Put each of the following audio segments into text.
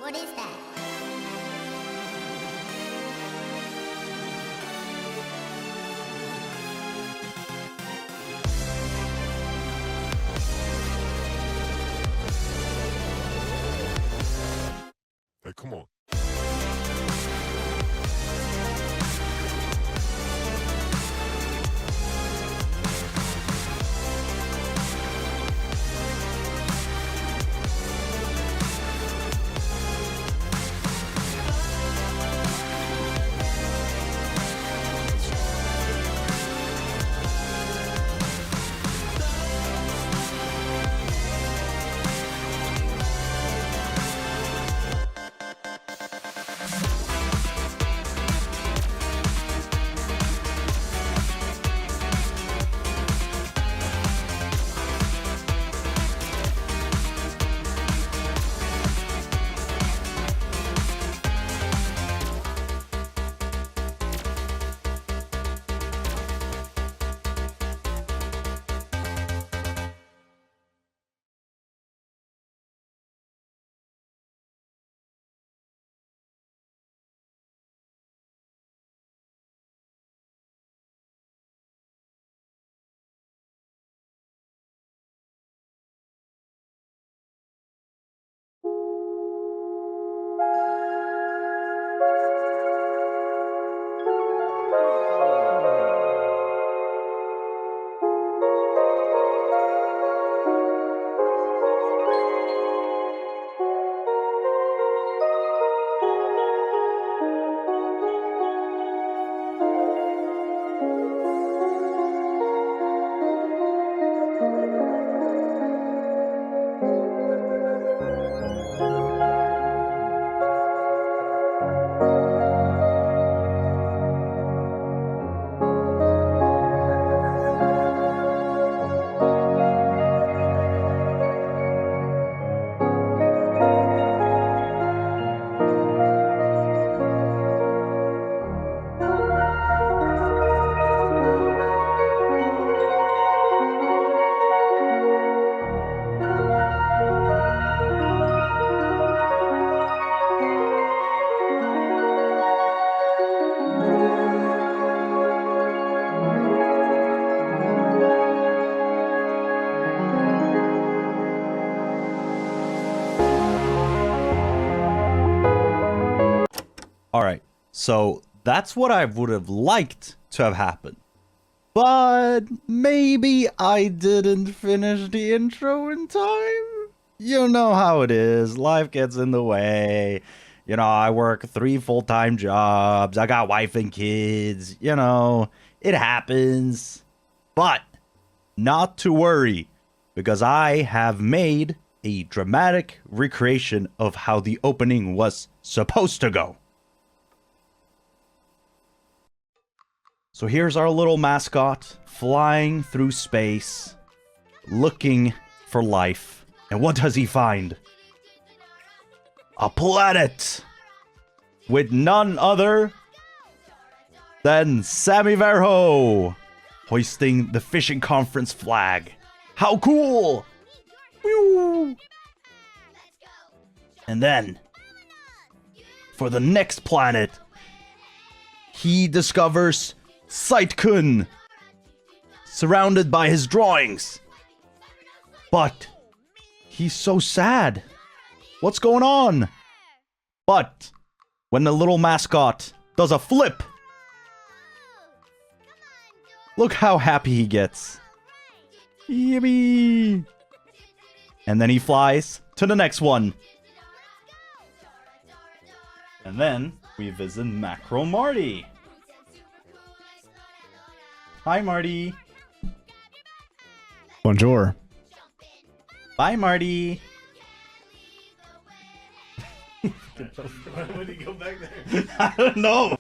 What is that? Hey, come on. Alright, so that's what I would have liked to have happened. But maybe I didn't finish the intro in time? You know how it is, life gets in the way. You know, I work 3 full-time jobs, I got wife and kids, you know, it happens. But not to worry, because I have made a dramatic recreation of how the opening was supposed to go. So here's our little mascot flying through space, looking for life. And what does he find? A planet with none other than Sammi Verho hoisting the fishing conference flag. How cool! Woo! And then, for the next planet, he discovers Sight-kun, surrounded by his drawings. But he's so sad. What's going on? But when the little mascot does a flip, look how happy he gets. Yippee! And then he flies to the next one. And then we visit Macro Marty. Hi, Marty. Bonjour. Bye, Marty. Why would he go back there? I don't know.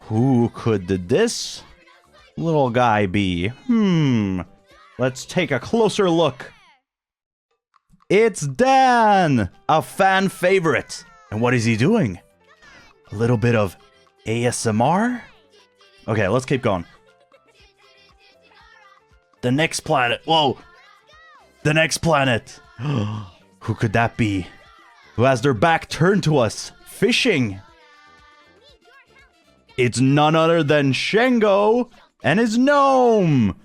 Who could this little guy be? Let's take a closer look. It's Dan, a fan favorite. And what is he doing? A little bit of ASMR? Okay, let's keep going. The next planet. Whoa. The next planet. Who could that be? who has their back turned to us, fishing. It's none other than Shengo and his gnome,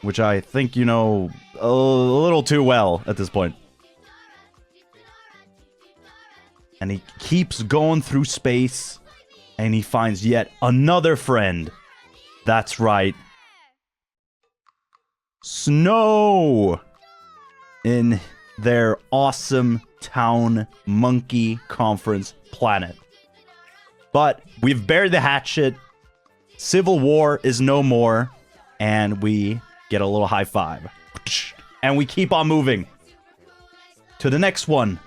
which I think you know a little too well at this point. And he keeps going through space, and he finds yet another friend. That's right. Snow! In their awesome town monkey conference planet. But we've buried the hatchet. Civil war is no more. And we get a little high five. And we keep on moving. To the next one.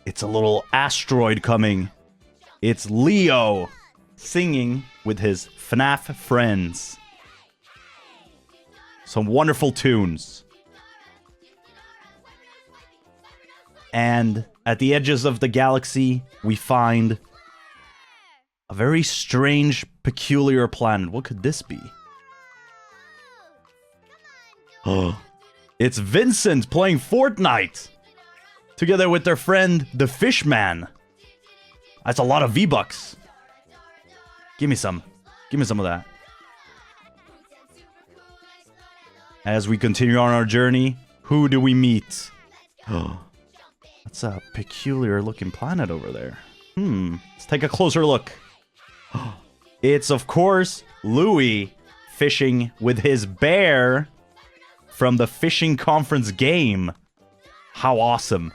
It's a little asteroid coming. It's Leo singing with his FNAF friends. Some wonderful tunes. And at the edges of the galaxy, we find a very strange, peculiar planet. What could this be? Oh, it's Vincent playing Fortnite together with their friend, the Fishman. That's a lot of V-Bucks. Give me some. Give me some of that. As we continue on our journey, who do we meet? Oh, that's a peculiar looking planet over there. Let's take a closer look. It's, of course, Louie fishing with his bear from the fishing conference game. How awesome.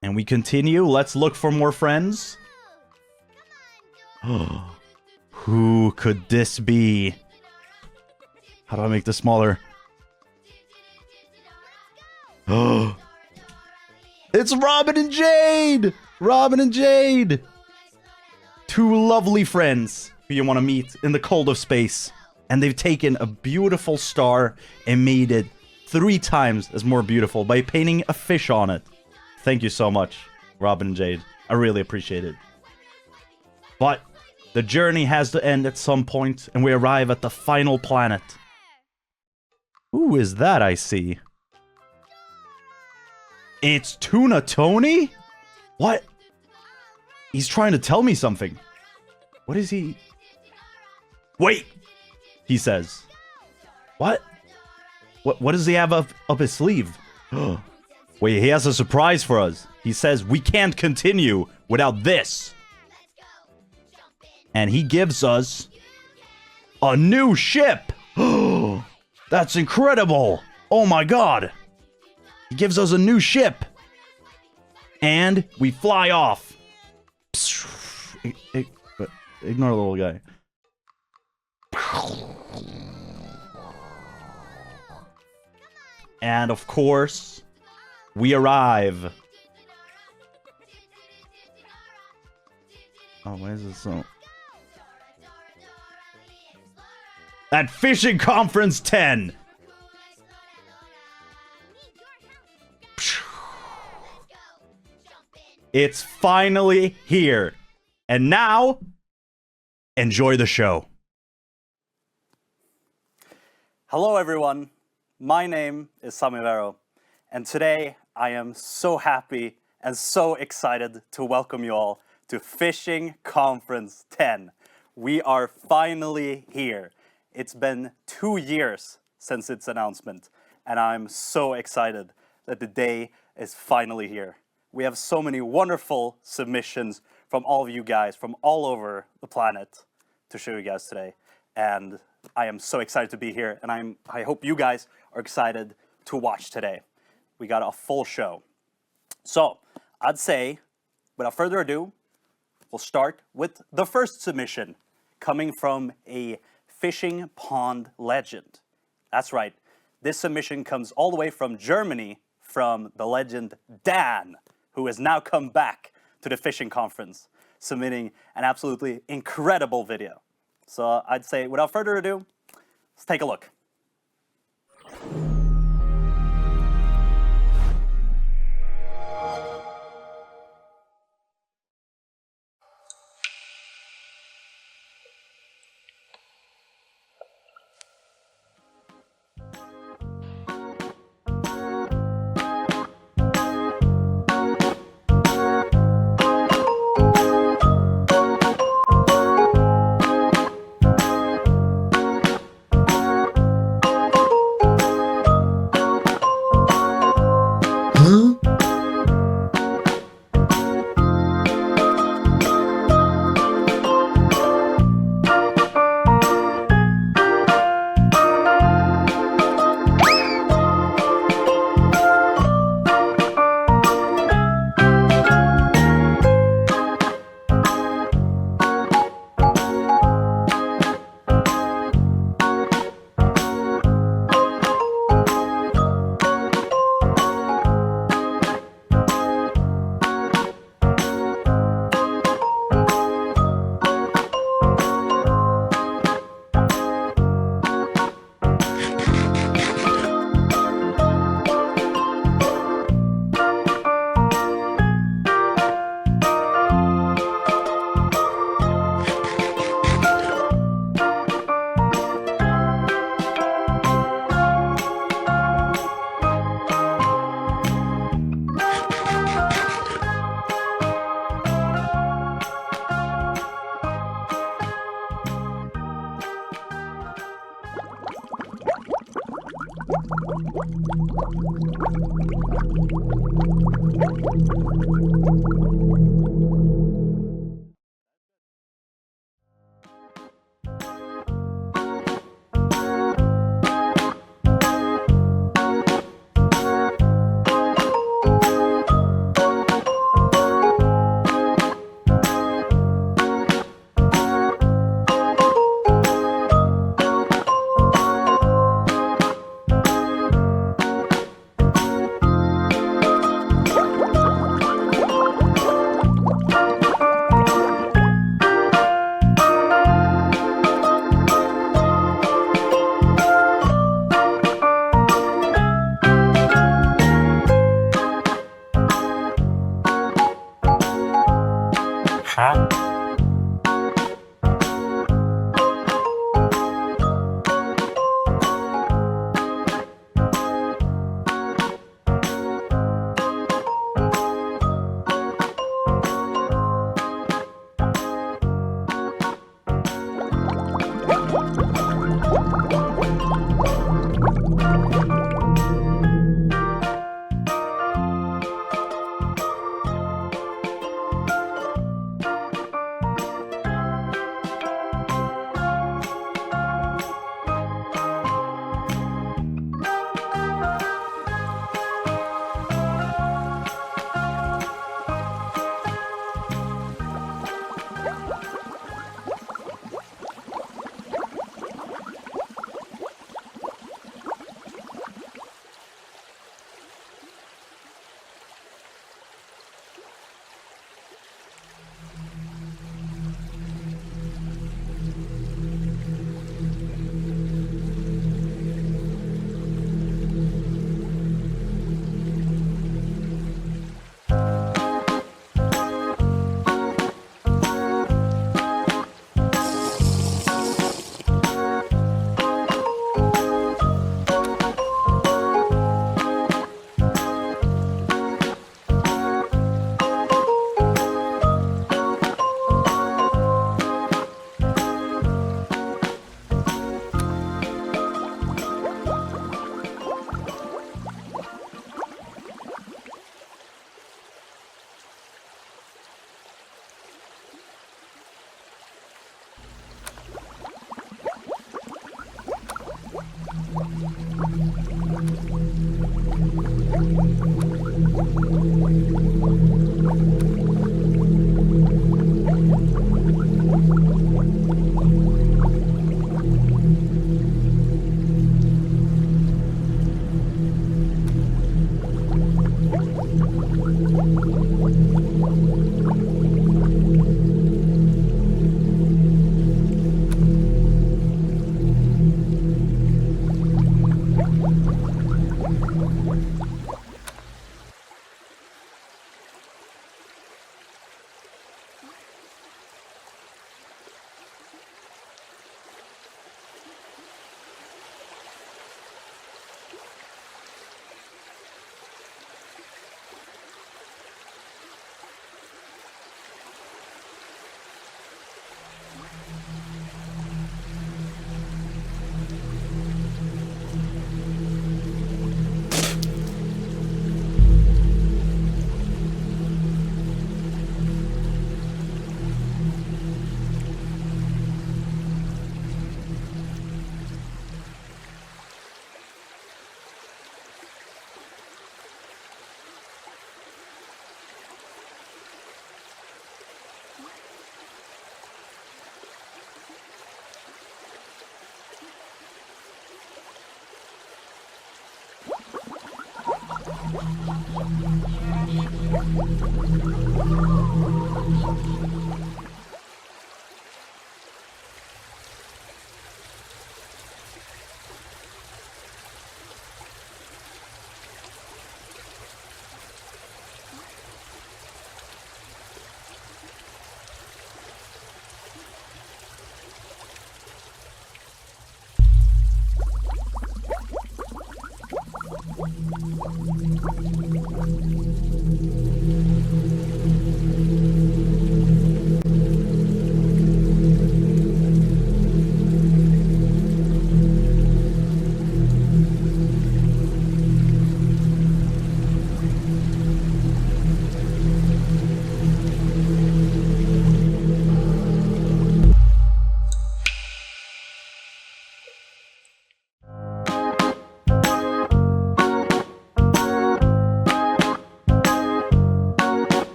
And we continue. Let's look for more friends. Who could this be? How do I make this smaller? It's Robin and Jade! Robin and Jade! Two lovely friends who you want to meet in the cold of space. And they've taken a beautiful star and made it 3 times as more beautiful by painting a fish on it. Thank you so much, Robin and Jade. I really appreciate it. But the journey has to end at some point, and we arrive at the final planet. Who is that I see? It's Tuna Tony? What? He's trying to tell me something. What is he? Wait! He says. What? What does he have up his sleeve? Wait, he has a surprise for us. He says we can't continue without this. And he gives us a new ship. That's incredible. Oh my god. He gives us a new ship. And we fly off. Ignore the little guy. And of course, we arrive. Oh, why is this so? At Fishing Conference 10. It's finally here. And now, enjoy the show. Hello, everyone. My name is Sammi, and today I am so happy and so excited to welcome you all to Fishing Conference 10. We are finally here. It's been 2 years since its announcement, and I'm so excited that the day is finally here. We have so many wonderful submissions from all of you guys from all over the planet to show you guys today, and I am so excited to be here, and I hope you guys are excited to watch today. We got a full show. So, I'd say, without further ado, we'll start with the first submission, coming from a fishing pond legend. That's right, this submission comes all the way from Germany, from the legend Dan, who has now come back to the fishing conference, submitting an absolutely incredible video. So I'd say, without further ado, let's take a look.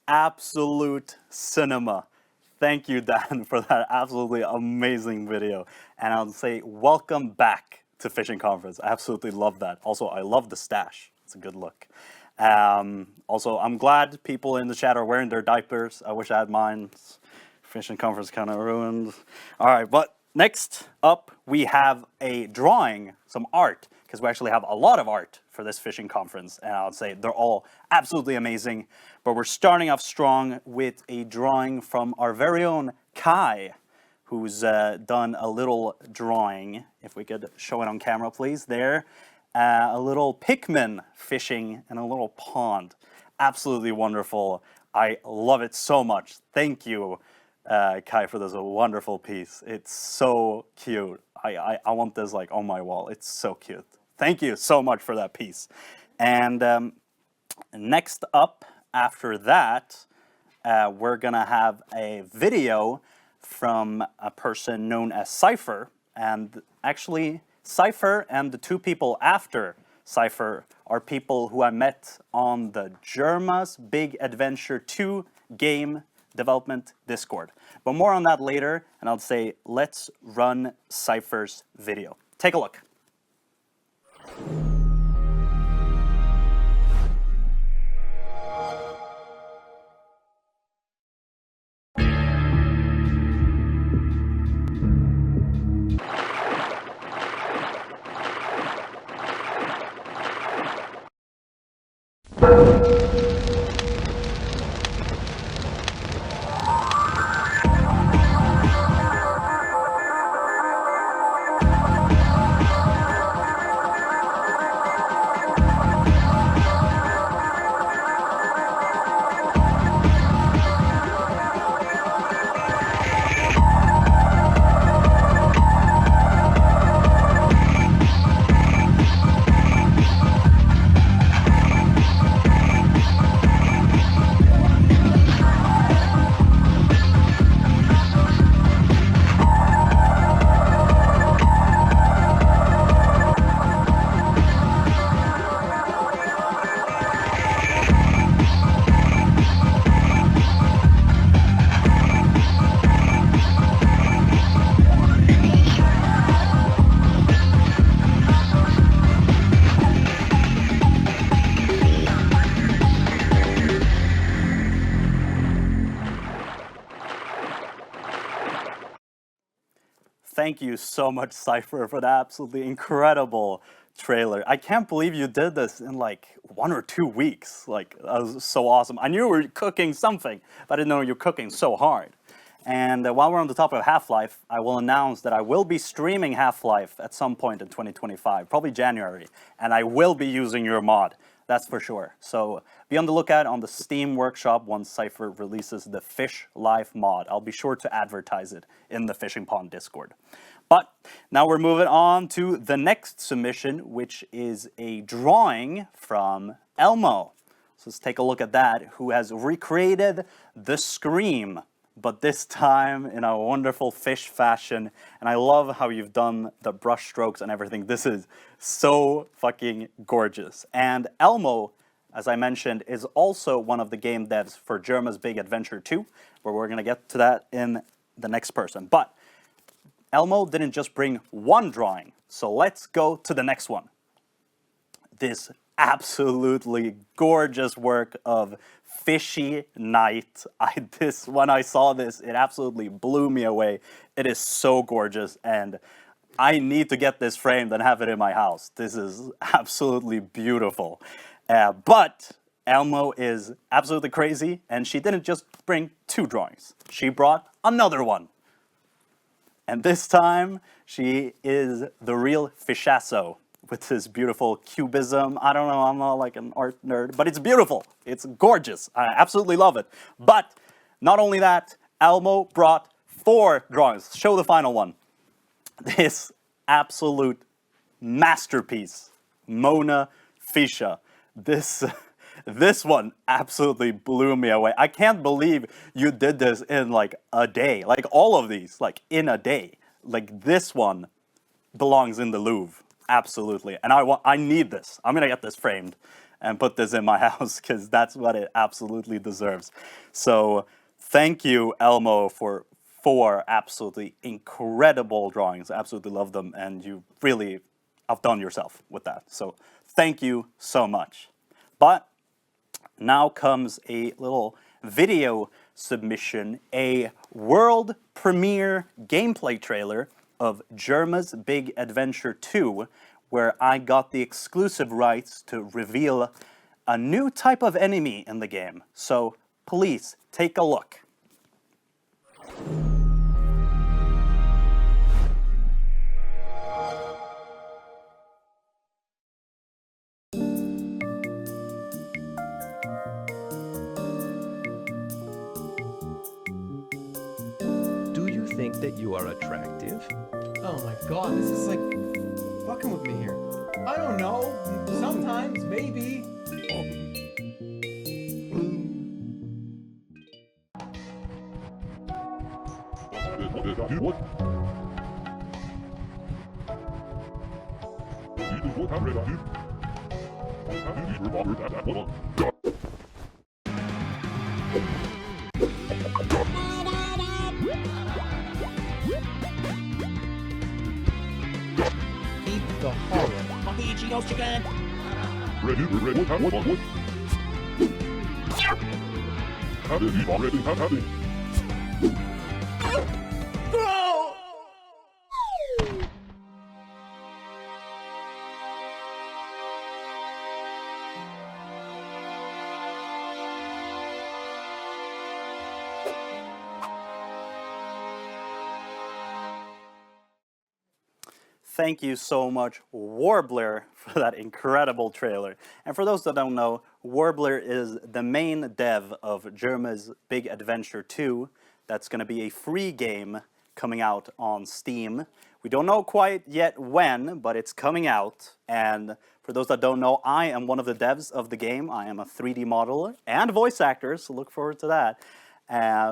absolute cinema. Thank you, Dan, for that absolutely amazing video. And I'll say welcome back to Fishing Conference. I absolutely love that. Also, I love the stash. It's a good look. Also, I'm glad people in the chat are wearing their diapers. I wish I had mine. Fishing Conference kind of ruined. All right, but next up, we have a drawing, some art, because we actually have a lot of art for this fishing conference, and I would say they're all absolutely amazing. But we're starting off strong with a drawing from our very own Kye, who's done a little drawing. If we could show it on camera, please. There, a little Pikmin fishing in a little pond. Absolutely wonderful. I love it so much. Thank you, Kye, for this wonderful piece. It's so cute. I want this like on my wall. It's so cute. Thank you so much for that piece. And next up, after that, we're gonna have a video from a person known as Cipher. And actually, Cipher and the two people after Cipher are people who I met on the Jerma's Big Adventure 2 game development Discord. But more on that later, and I'll say, let's run Cipher's video. Take a look. Thank you so much, Cipher, for the absolutely incredible trailer. I can't believe you did this in like 1 or 2 weeks. Like, that was so awesome. I knew you were cooking something, but I didn't know you were cooking so hard. And while we're on the topic of Half-Life, I will announce that I will be streaming Half-Life at some point in 2025, probably January, and I will be using your mod. That's for sure. So be on the lookout on the Steam workshop once Cipher releases the Fish-Life mod. I'll be sure to advertise it in the Fishing Pond Discord. But now we're moving on to the next submission, which is a drawing from Elmo. So let's take a look at that, who has recreated the Scream, but this time in a wonderful fish fashion. And I love how you've done the brush strokes and everything. This is so fucking gorgeous. And Elmo, as I mentioned, is also one of the game devs for Jerma's Big Adventure 2, where we're gonna get to that in the next person. But Elmo didn't just bring one drawing, so let's go to the next one. This absolutely gorgeous work of Fishy Night. When I saw this, it absolutely blew me away. It is so gorgeous, and I need to get this framed and have it in my house. This is absolutely beautiful. But Elmo is absolutely crazy, and she didn't just bring 2 drawings. She brought another one. And this time, she is the real Fishasso with this beautiful cubism. I don't know, I'm not like an art nerd, but it's beautiful. It's gorgeous. I absolutely love it. But not only that, Elmo brought 4 drawings. Show the final one. This absolute masterpiece, Mona Fisha. This one absolutely blew me away. I can't believe you did this in like a day. Like all of these, like in a day. Like this one belongs in the Louvre. Absolutely. And I need this. I'm gonna get this framed. and put this in my house because that's what it absolutely deserves. So thank you, Elmo, for 4 absolutely incredible drawings. I absolutely love them, and you really outdone yourself with that. So thank you so much. But now comes a little video submission, a world premiere gameplay trailer of Jerma's Big Adventure 2, where I got the exclusive rights to reveal a new type of enemy in the game. So please take a look. Do you think that you are attractive? Oh my god, this is like fucking with me here. I don't know. Sometimes, maybe. Eat the horror. Thank you so much, Warbler, for that incredible trailer. And for those that don't know, Warbler is the main dev of Jerma's Big Adventure 2. That's going to be a free game coming out on Steam. We don't know quite yet when, but it's coming out. And for those that don't know, I am one of the devs of the game. I am a 3D modeler and voice actor, so look forward to that.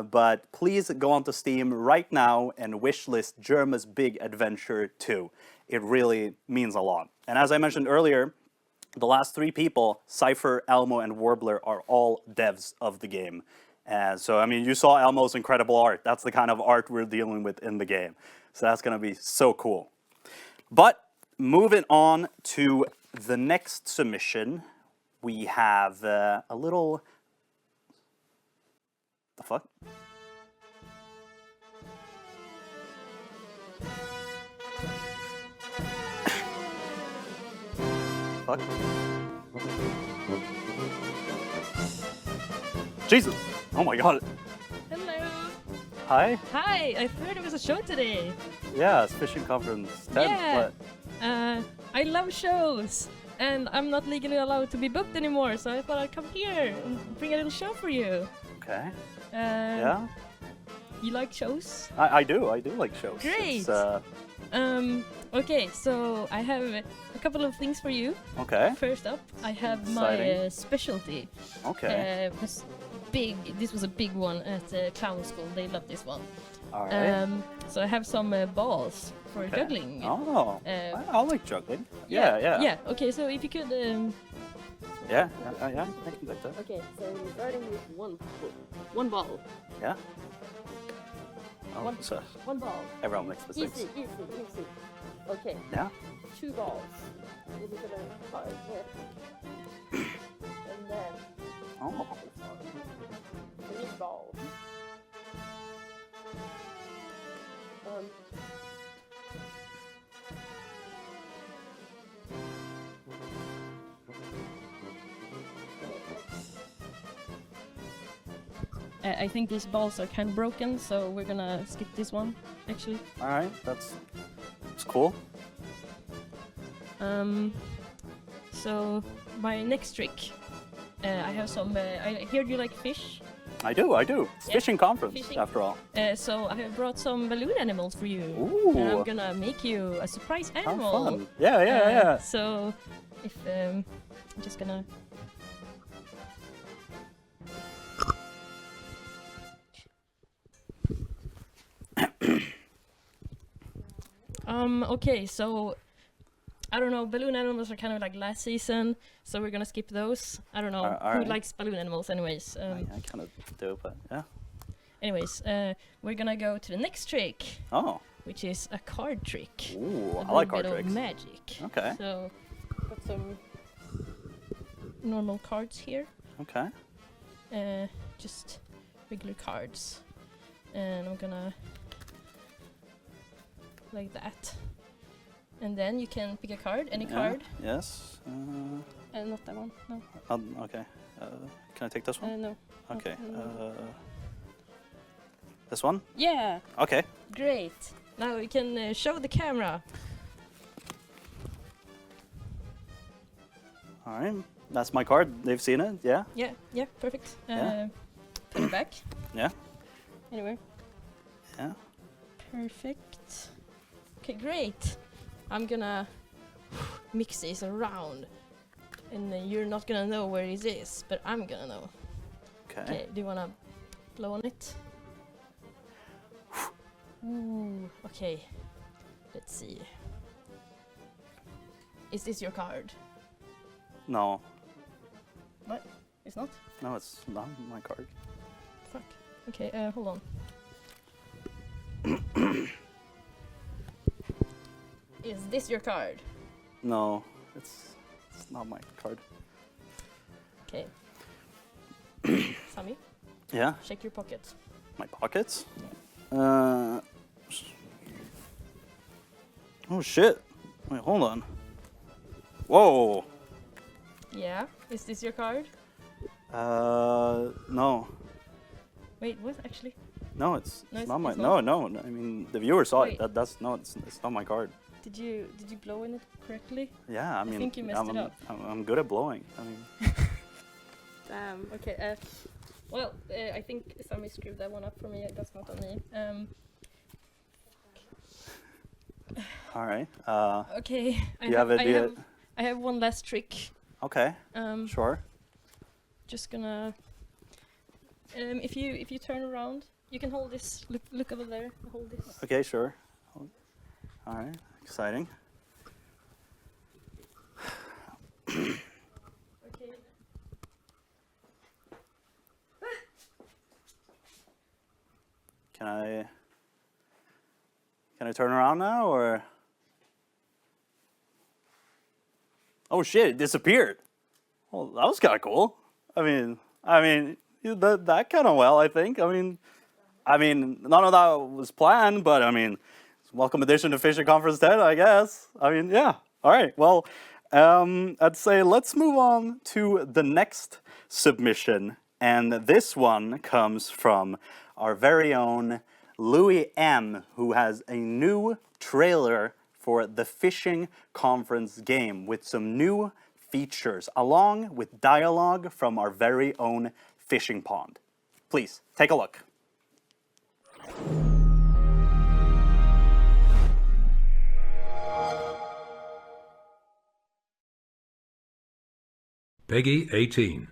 But please go onto Steam right now and wishlist Jerma's Big Adventure 2. It really means a lot. And as I mentioned earlier, the last 3 people, Cipher, Elmo, and Warbler, are all devs of the game. So, I mean, you saw Elmo's incredible art. That's the kind of art we're dealing with in the game. So that's going to be so cool. But moving on to the next submission, we have a little... The fuck? Fuck? Jesus! Oh my god! Hello. Hi? Hi, I heard it was a show today. Yeah, it's fishing conference 10. Yeah. What? I love shows. And I'm not legally allowed to be booked anymore, so I thought I'd come here and bring a little show for you. Okay. Uh, Yeah? You like shows? I do like shows. Great. It's, Okay, so I have a couple of things for you. okay. First up, I have Exciting. my specialty. Okay. Was big. This was a big one at clown school. They love this one. Alright. So I have some balls for Okay. juggling. Oh, I like juggling. Yeah. Yeah. Okay, so if you could. Yeah, I can like that. Okay, so starting with one ball. Yeah. Oh, One- so One ball. everyone makes mistakes. Easy. Okay, Yeah. 2 balls. We're gonna start here. And then Oh. 3 balls. I think these balls are kind of broken, so we're gonna skip this one, actually. All right. That's cool. So my next trick, I have some. I heard you like fish, I do. It's Yeah, fishing conference fishing. after all. so I have brought some balloon animals for you. Ooh. And I'm gonna make you a surprise How animal. fun. Yeah. So if I'm just gonna. Okay, so I don't know, balloon animals are kind of like last season, so we're gonna skip those. I don't know All who right. likes balloon animals, anyways. I kind of do, but yeah. Anyways, we're gonna go to the next trick, Oh. which is a card trick. Ooh, A I like little card bit tricks. of magic. Okay. So, got some normal cards here. Okay. Just regular cards. And I'm gonna like that. And then you can pick a card, any card. Yes. Not that one, no. Okay. Can I take this one? No. Okay. no. This one? Yeah, Okay. great. Now we can show the camera. All right. That's my card. They've seen it. Yeah. Yeah, perfect. Yeah. Put it back. Yeah. Anywhere. Yeah. Perfect. Okay, great. I'm gonna mix these around. And you're not gonna know where this is, but I'm gonna know. Okay. Okay, do you wanna blow on it? Ooh, okay. Let's see. Is this your card? No. What? It's not? No, it's not my card. Fuck. Okay, hold on. Is this your card? No, it's not my card. Okay. Sammi, Yeah. check your pockets. My pockets. Oh shit! Wait, hold on. Whoa. Yeah, is this your card? No. Wait, what actually? No, it's No, it's- not my. it's not? No. I mean, the viewer saw Wait. it. That's no. It's not my card. Did you blow in it correctly? Yeah, I mean, think you messed it up. I'm good at blowing. I mean, Damn. Okay. Well, I think Sammi screwed that one up for me. That's not on me. all right. Okay. You have a idea? I have one last trick. Okay. Um, Sure. Just gonna. If you turn around, you can hold this. Look over there. Hold this. Okay. Sure. All right. Exciting. Okay. Can I turn around now or? Oh shit! It disappeared. Well, that was kind of cool. I mean, you did that kind of well. I think. I mean, none of that was planned, but I mean, it's a welcome addition to Fishing Conference 10, I guess. I mean, yeah. All right. Well, I'd say let's move on to the next submission, and this one comes from our very own LouieM, who has a new trailer for the Fishing Conference game with some new features, along with dialogue from our very own fishing pond. Please, take a look. Peggy 18.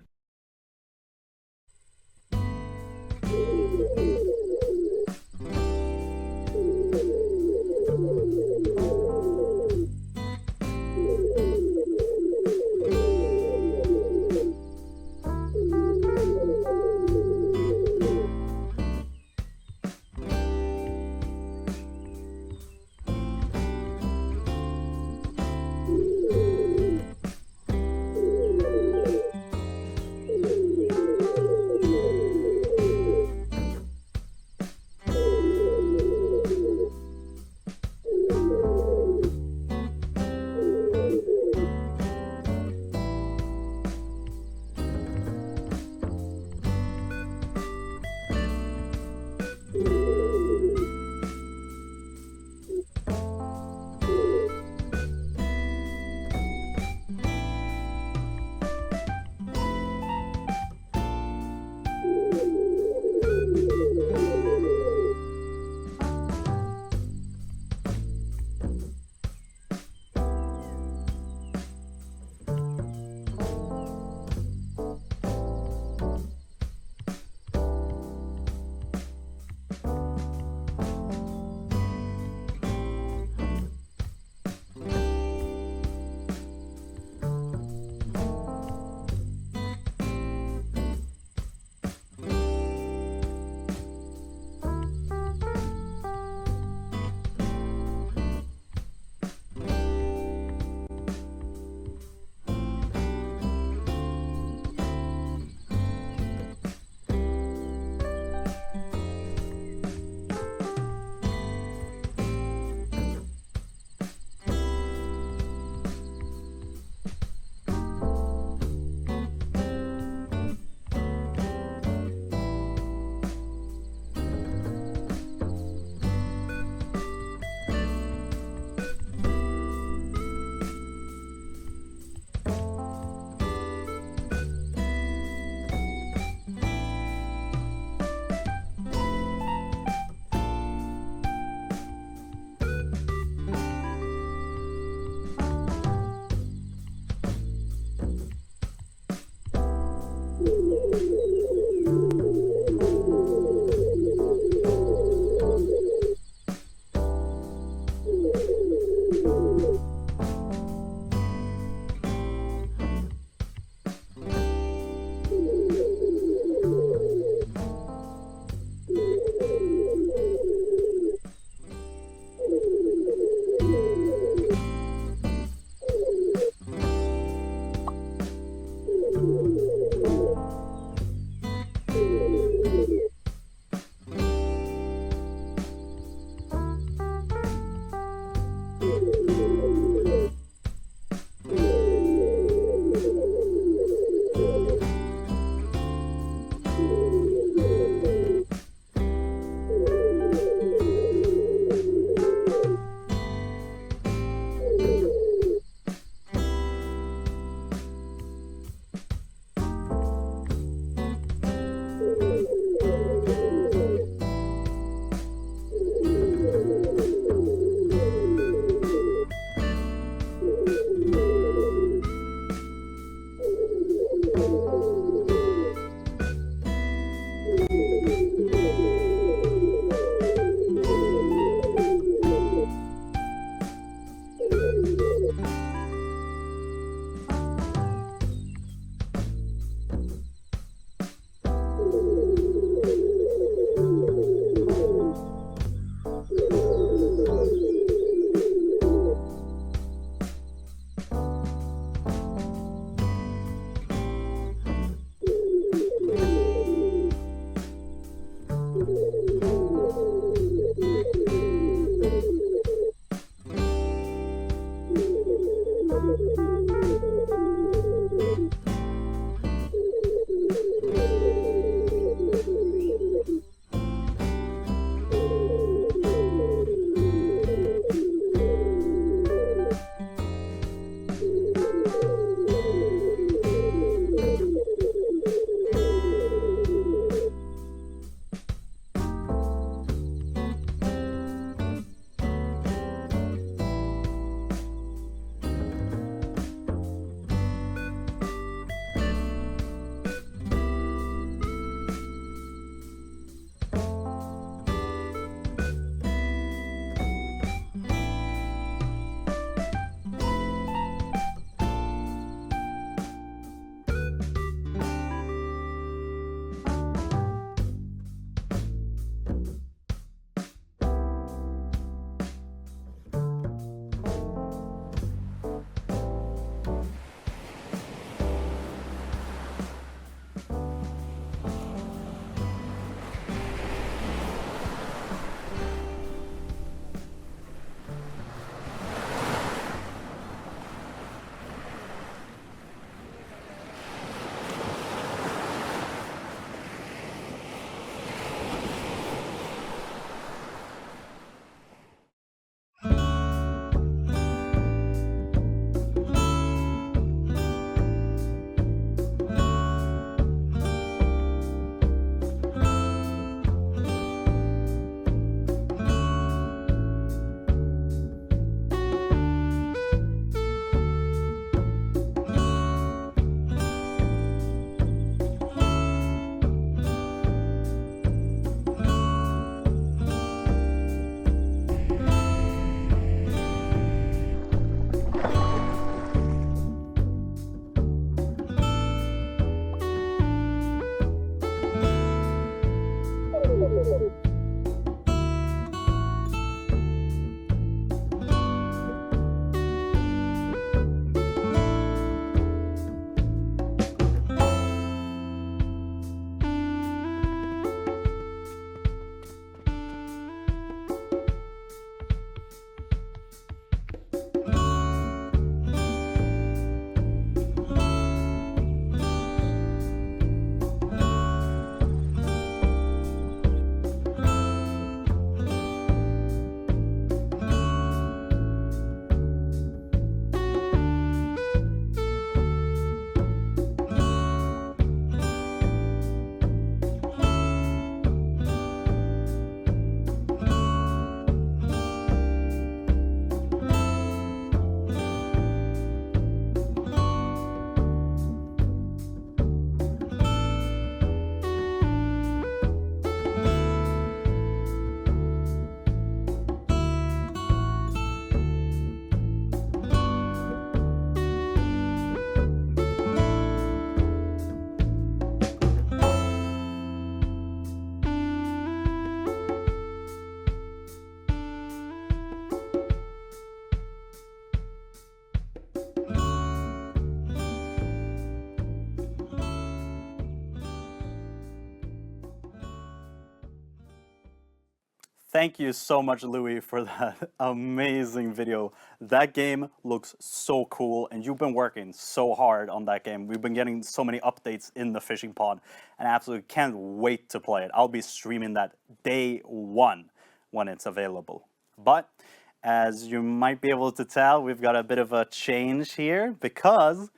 Thank you so much, Louie, for that amazing video. That game looks so cool, and you've been working so hard on that game. We've been getting so many updates in the fishing pod, and I absolutely can't wait to play it. I'll be streaming that day one when it's available. But as you might be able to tell, we've got a bit of a change here because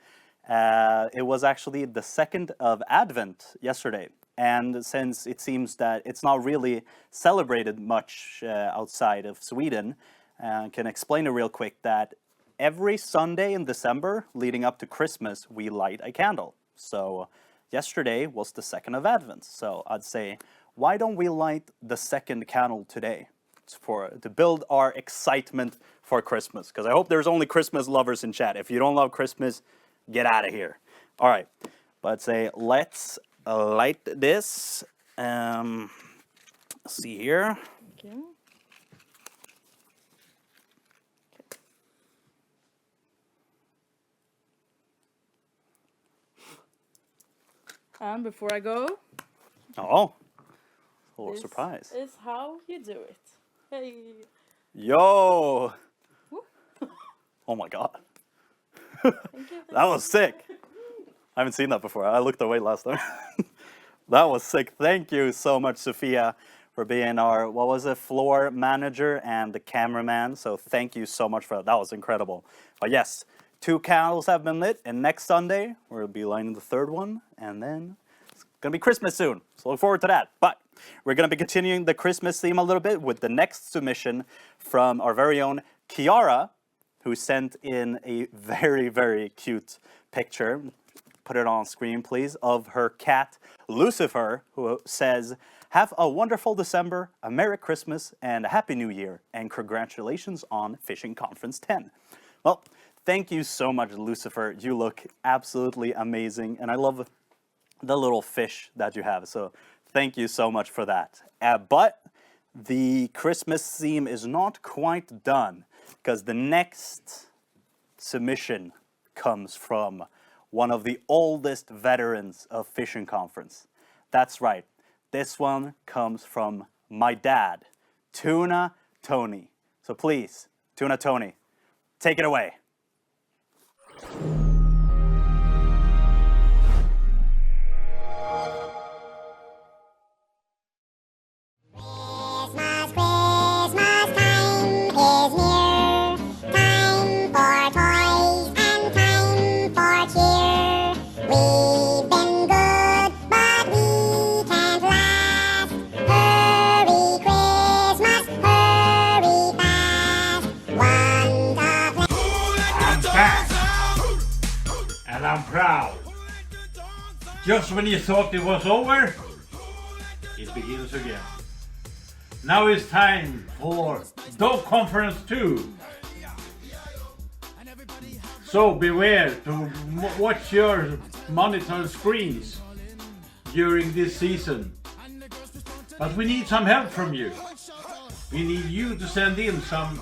it was actually the 2nd of Advent yesterday. And since it seems that it's not really celebrated much outside of Sweden, I can explain it real quick that every Sunday in December leading up to Christmas, we light a candle. So yesterday was the 2nd of Advent. So I'd say, why don't we light the 2nd candle today to build our excitement for Christmas? Because I hope there's only Christmas lovers in chat. If you don't love Christmas, get out of here. All right, but I'd say let's light this. See here. Okay. And before I go, Oh, a little this surprise. is how you do it. Hey. Yo! Woo. Oh my god. Thank you. That was sick. I haven't seen that before. I looked away last time. That was sick. Thank you so much, Sofia, for being our, what was it, floor manager and the cameraman. So thank you so much for that. That was incredible. But yes, 2 candles have been lit, and next Sunday, we'll be lighting the 3rd one, and then it's going to be Christmas soon. So look forward to that. But we're going to be continuing the Christmas theme a little bit with the next submission from our very own Kiara, who sent in a very, very cute picture. Put it on screen, please, of her cat, Lucifer, who says, "Have a wonderful December, a Merry Christmas, and a Happy New Year, and congratulations on Fishing Conference 10. Well, thank you so much, Lucifer. You look absolutely amazing, and I love the little fish that you have, so thank you so much for that. But the Christmas theme is not quite done, because the next submission comes from one of the oldest veterans of Fishing Conference. That's right. This one comes from my dad, Tuna Tony. So please, Tuna Tony, take it away. And I'm proud. Just when you thought it was over, it begins again. Now it's time for Dog Conference 2. So beware to watch your monitor screens during this season. But we need some help from you. We need you to send in some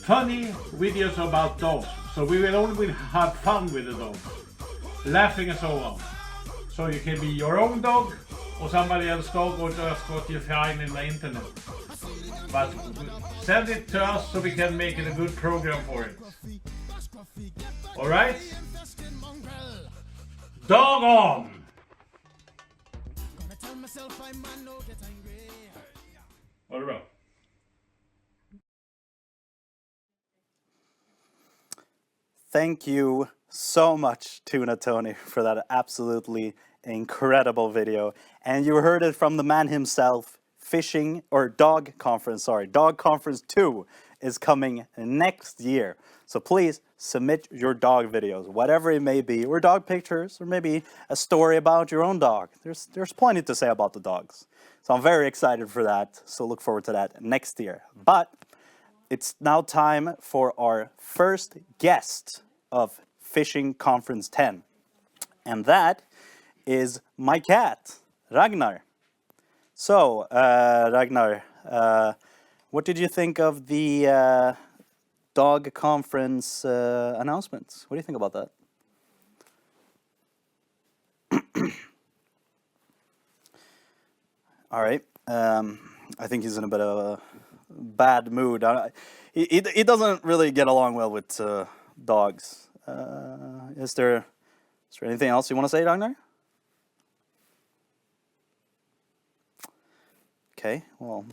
funny videos about dogs. So we will only have fun with the dogs, laughing and so on. So you can be your own dog or somebody else's dog, or just what you find in the internet. But send it to us so we can make it a good program for it. Alright? Dog on! Vad är det bra? Thank you so much, Tuna Tony, for that absolutely incredible video. And you heard it from the man himself. Dog Conference 2 is coming next year. So please submit your dog videos, whatever it may be, or dog pictures, or maybe a story about your own dog. There's plenty to say about the dogs. So I'm very excited for that. So look forward to that next year. But it's now time for our first guest of Fishing Conference 10. And that is my cat, Ragnar. So, Ragnar, what did you think of the dog conference announcements? What do you think about that? All right. I think he's in a bit of a bad mood. He doesn't really get along well with dogs. Is there anything else you want to say, Ragnar? Okay, well,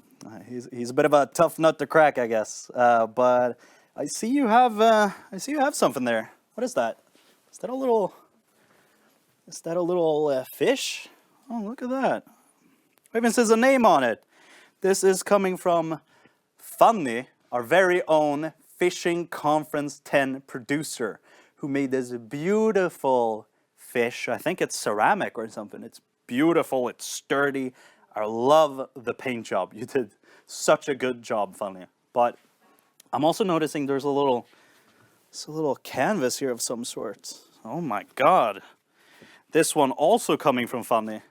he's a bit of a tough nut to crack, I guess. But I see you have something there. What is that? Is that a little fish? Oh, look at that! It even says a name on it. This is coming from Fanny, our very own Fishing Conference 10 producer, who made this beautiful fish. I think it's ceramic or something. It's beautiful. It's sturdy. I love the paint job. You did such a good job, Fanny. But I'm also noticing there's a little canvas here of some sort. Oh my God. This one also coming from Fanny.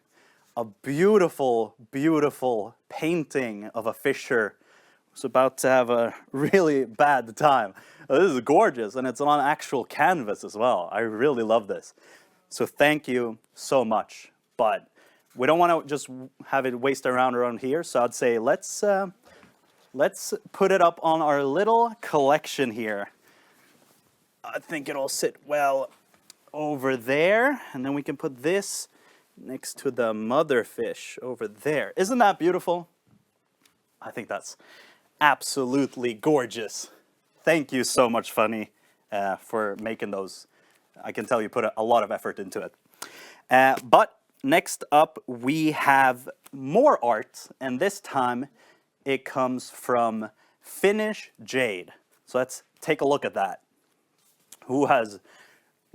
A beautiful, beautiful painting of a fisher who's about to have a really bad time. This is gorgeous, and it's on actual canvas as well. I really love this. So thank you so much. But we don't want to just have it waste around here. So I'd say let's put it up on our little collection here. I think it'll sit well over there, and then we can put this next to the mother fish over there. Isn't that beautiful? I think that's absolutely gorgeous. Thank you so much, Fanny, for making those. I can tell you put a lot of effort into it. But next up, we have more art, and this time it comes from Finnish Jade. So let's take a look at that. Who has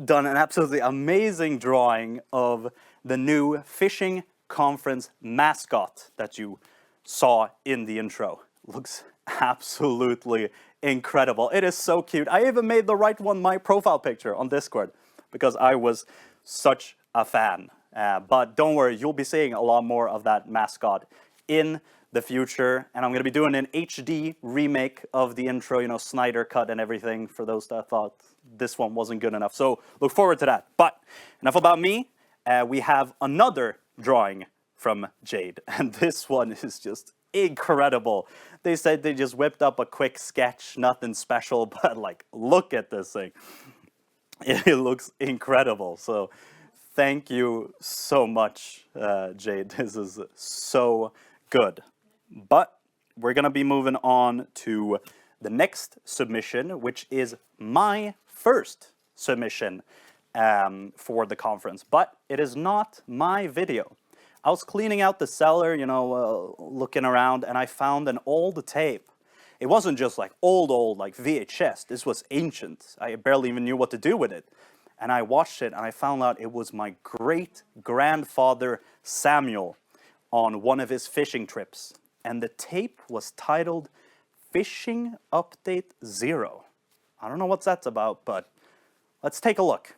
done an absolutely amazing drawing of the new Fishing Conference mascot that you saw in the intro. Looks absolutely incredible. It is so cute. I even made the right one my profile picture on Discord because I was such a fan. But don't worry, you'll be seeing a lot more of that mascot in the future. And I'm going to be doing an HD remake of the intro, you know, Snyder cut and everything for those that thought this one wasn't good enough. So look forward to that. But enough about me. We have another drawing from Jade, and this one is just incredible. They said they just whipped up a quick sketch, nothing special, but like, look at this thing. It looks incredible. So thank you so much, Jade. This is so good. But we're going to be moving on to the next submission, which is my first submission for the conference, but it is not my video. I was cleaning out the cellar, you know, looking around, and I found an old tape. It wasn't just like old like VHS. This was ancient. I barely even knew what to do with it. And I watched it, and I found out it was my great-grandfather Samuel on one of his fishing trips. And the tape was titled Fishing Update 0. I don't know what that's about, but let's take a look.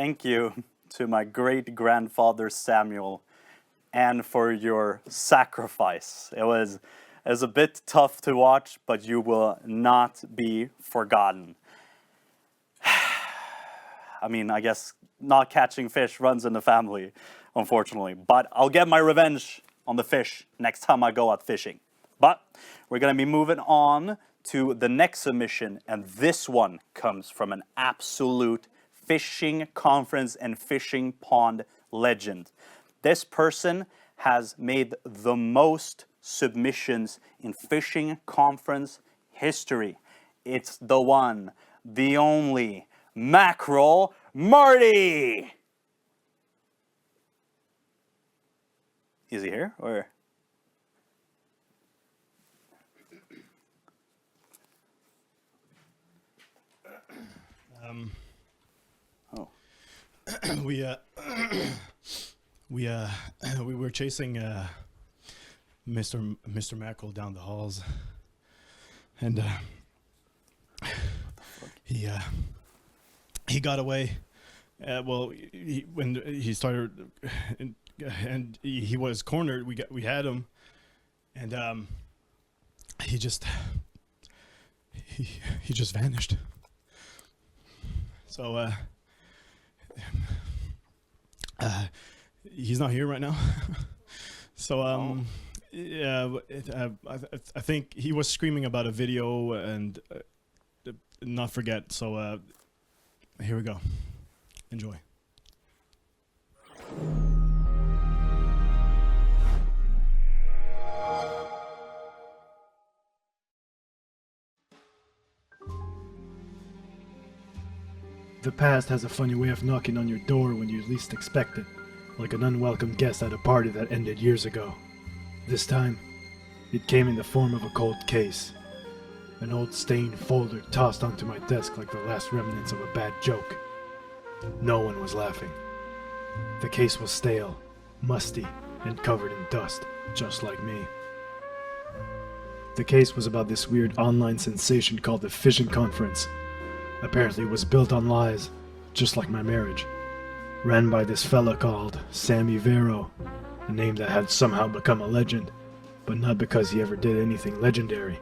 thank you to my great-grandfather Samuel and for your sacrifice. It was a bit tough to watch, but you will not be forgotten. I mean, I guess not catching fish runs in the family, unfortunately. But I'll get my revenge on the fish next time I go out fishing. But we're going to be moving on to the next submission, and this one comes from an absolute fishing conference and fishing pond legend. This person has made the most submissions in fishing conference history. It's the one, the only, Mackerel Marty! Is he here, or? Oh. We were chasing Mr. Mackerel down the halls, and he got away. When he started, and he was cornered. We had him, and he just vanished. So he's not here right now. So yeah, I think he was screaming about a video and not forget. So here we go. Enjoy. The past has a funny way of knocking on your door when you least expect it, like an unwelcome guest at a party that ended years ago. This time, it came in the form of a cold case. An old stained folder tossed onto my desk like the last remnants of a bad joke. No one was laughing. The case was stale, musty, and covered in dust, just like me. The case was about this weird online sensation called the Fishing Conference. Apparently it was built on lies, just like my marriage. Ran by this fella called Sammi Vero, a name that had somehow become a legend, but not because he ever did anything legendary.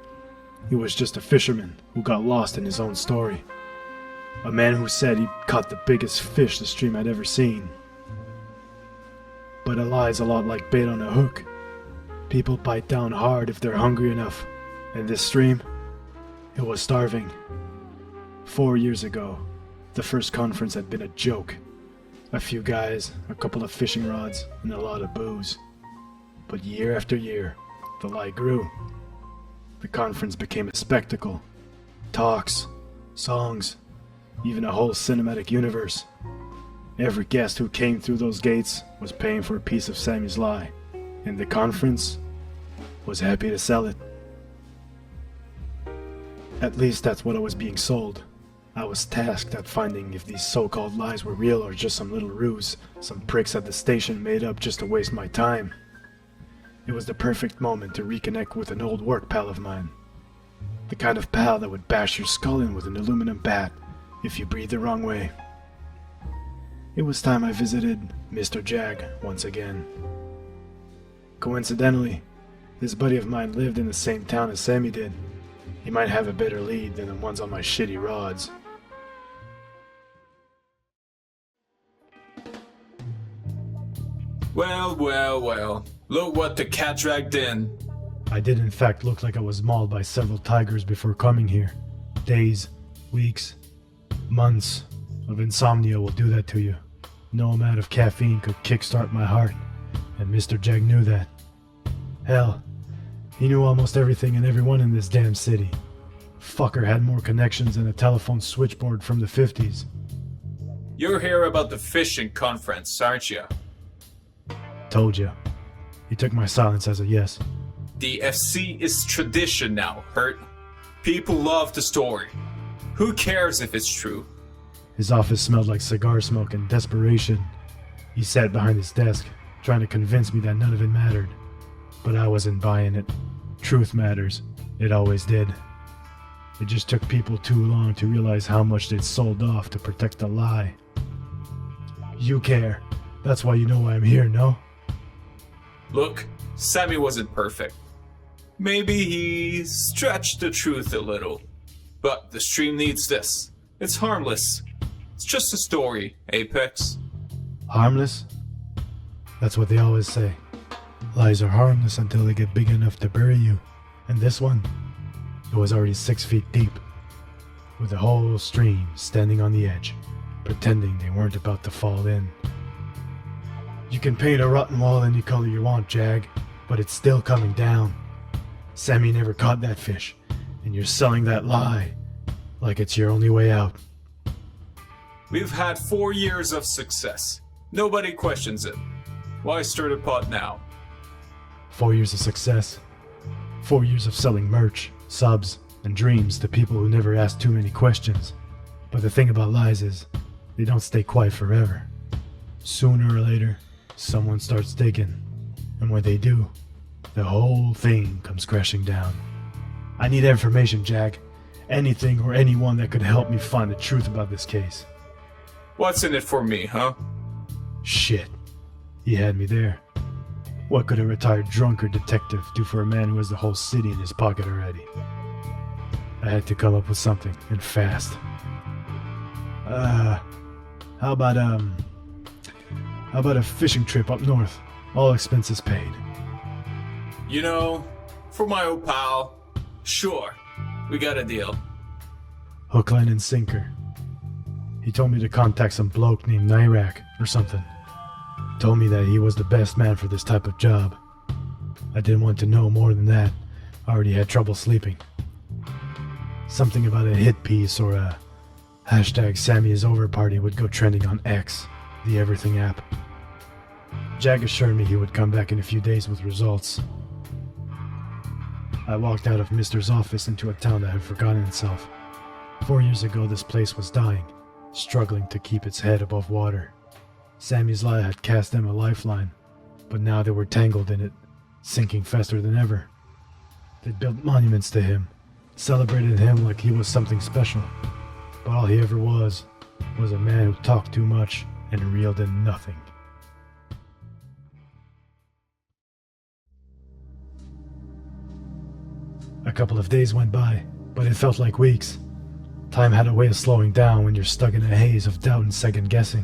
He was just a fisherman who got lost in his own story. A man who said he caught the biggest fish the stream had ever seen. But a lie is a lot like bait on a hook. People bite down hard if they're hungry enough, and this stream, it was starving. 4 years ago, the first conference had been a joke. A few guys, a couple of fishing rods, and a lot of booze. But year after year, the lie grew. The conference became a spectacle. Talks, songs, even a whole cinematic universe. Every guest who came through those gates was paying for a piece of Sammy's lie, and the conference was happy to sell it. At least that's what I was being sold. I was tasked at finding if these so-called lies were real or just some little ruse some pricks at the station made up just to waste my time. It was the perfect moment to reconnect with an old work pal of mine. The kind of pal that would bash your skull in with an aluminum bat if you breathed the wrong way. It was time I visited Mr. Jag once again. Coincidentally, this buddy of mine lived in the same town as Sammy did. He might have a better lead than the ones on my shitty rods. Well. Look what the cat dragged in. I did in fact look like I was mauled by several tigers before coming here. Days, weeks, months of insomnia will do that to you. No amount of caffeine could kickstart my heart, and Mr. Jag knew that. Hell, he knew almost everything and everyone in this damn city. Fucker had more connections than a telephone switchboard from the 50s. You're here about the fishing conference, aren't you? Told ya. He took my silence as a yes. The FC is tradition now, Hurt. People love the story. Who cares if it's true? His office smelled like cigar smoke and desperation. He sat behind his desk, trying to convince me that none of it mattered. But I wasn't buying it. Truth matters. It always did. It just took people too long to realize how much they'd sold off to protect a lie. You care. That's why you know why I'm here, no? Look, Sammi wasn't perfect. Maybe he stretched the truth a little. But the stream needs this. It's harmless. It's just a story, Apex. Harmless? That's what they always say. Lies are harmless until they get big enough to bury you. And this one, it was already 6 feet deep, with the whole stream standing on the edge, pretending they weren't about to fall in. You can paint a rotten wall any color you want, Jag, but it's still coming down. Sammi never caught that fish, and you're selling that lie like it's your only way out. We've had 4 years of success. Nobody questions it. Why stir the pot now? 4 years of success. 4 years of selling merch, subs, and dreams to people who never ask too many questions. But the thing about lies is, they don't stay quiet forever. Sooner or later, someone starts digging. And when they do, the whole thing comes crashing down. I need information, Jag. Anything or anyone that could help me find the truth about this case. What's in it for me, huh? Shit. He had me there. What could a retired drunk or detective do for a man who has the whole city in his pocket already? I had to come up with something, and fast. How about a fishing trip up north? All expenses paid. You know, for my old pal, sure, we got a deal. Hook, line, and sinker. He told me to contact some bloke named Nyrak or something. Told me that he was the best man for this type of job. I didn't want to know more than that. I already had trouble sleeping. Something about a hit piece or a hashtag Sammi is over party would go trending on X, the everything app. Jag assured me he would come back in a few days with results. I walked out of Mister's office into a town that had forgotten itself. 4 years ago this place was dying, struggling to keep its head above water. Sammi's lie had cast them a lifeline, but now they were tangled in it, sinking faster than ever. They'd built monuments to him, celebrated him like he was something special, but all he ever was a man who talked too much and reeled in nothing. A couple of days went by, but it felt like weeks. Time had a way of slowing down when you're stuck in a haze of doubt and second guessing.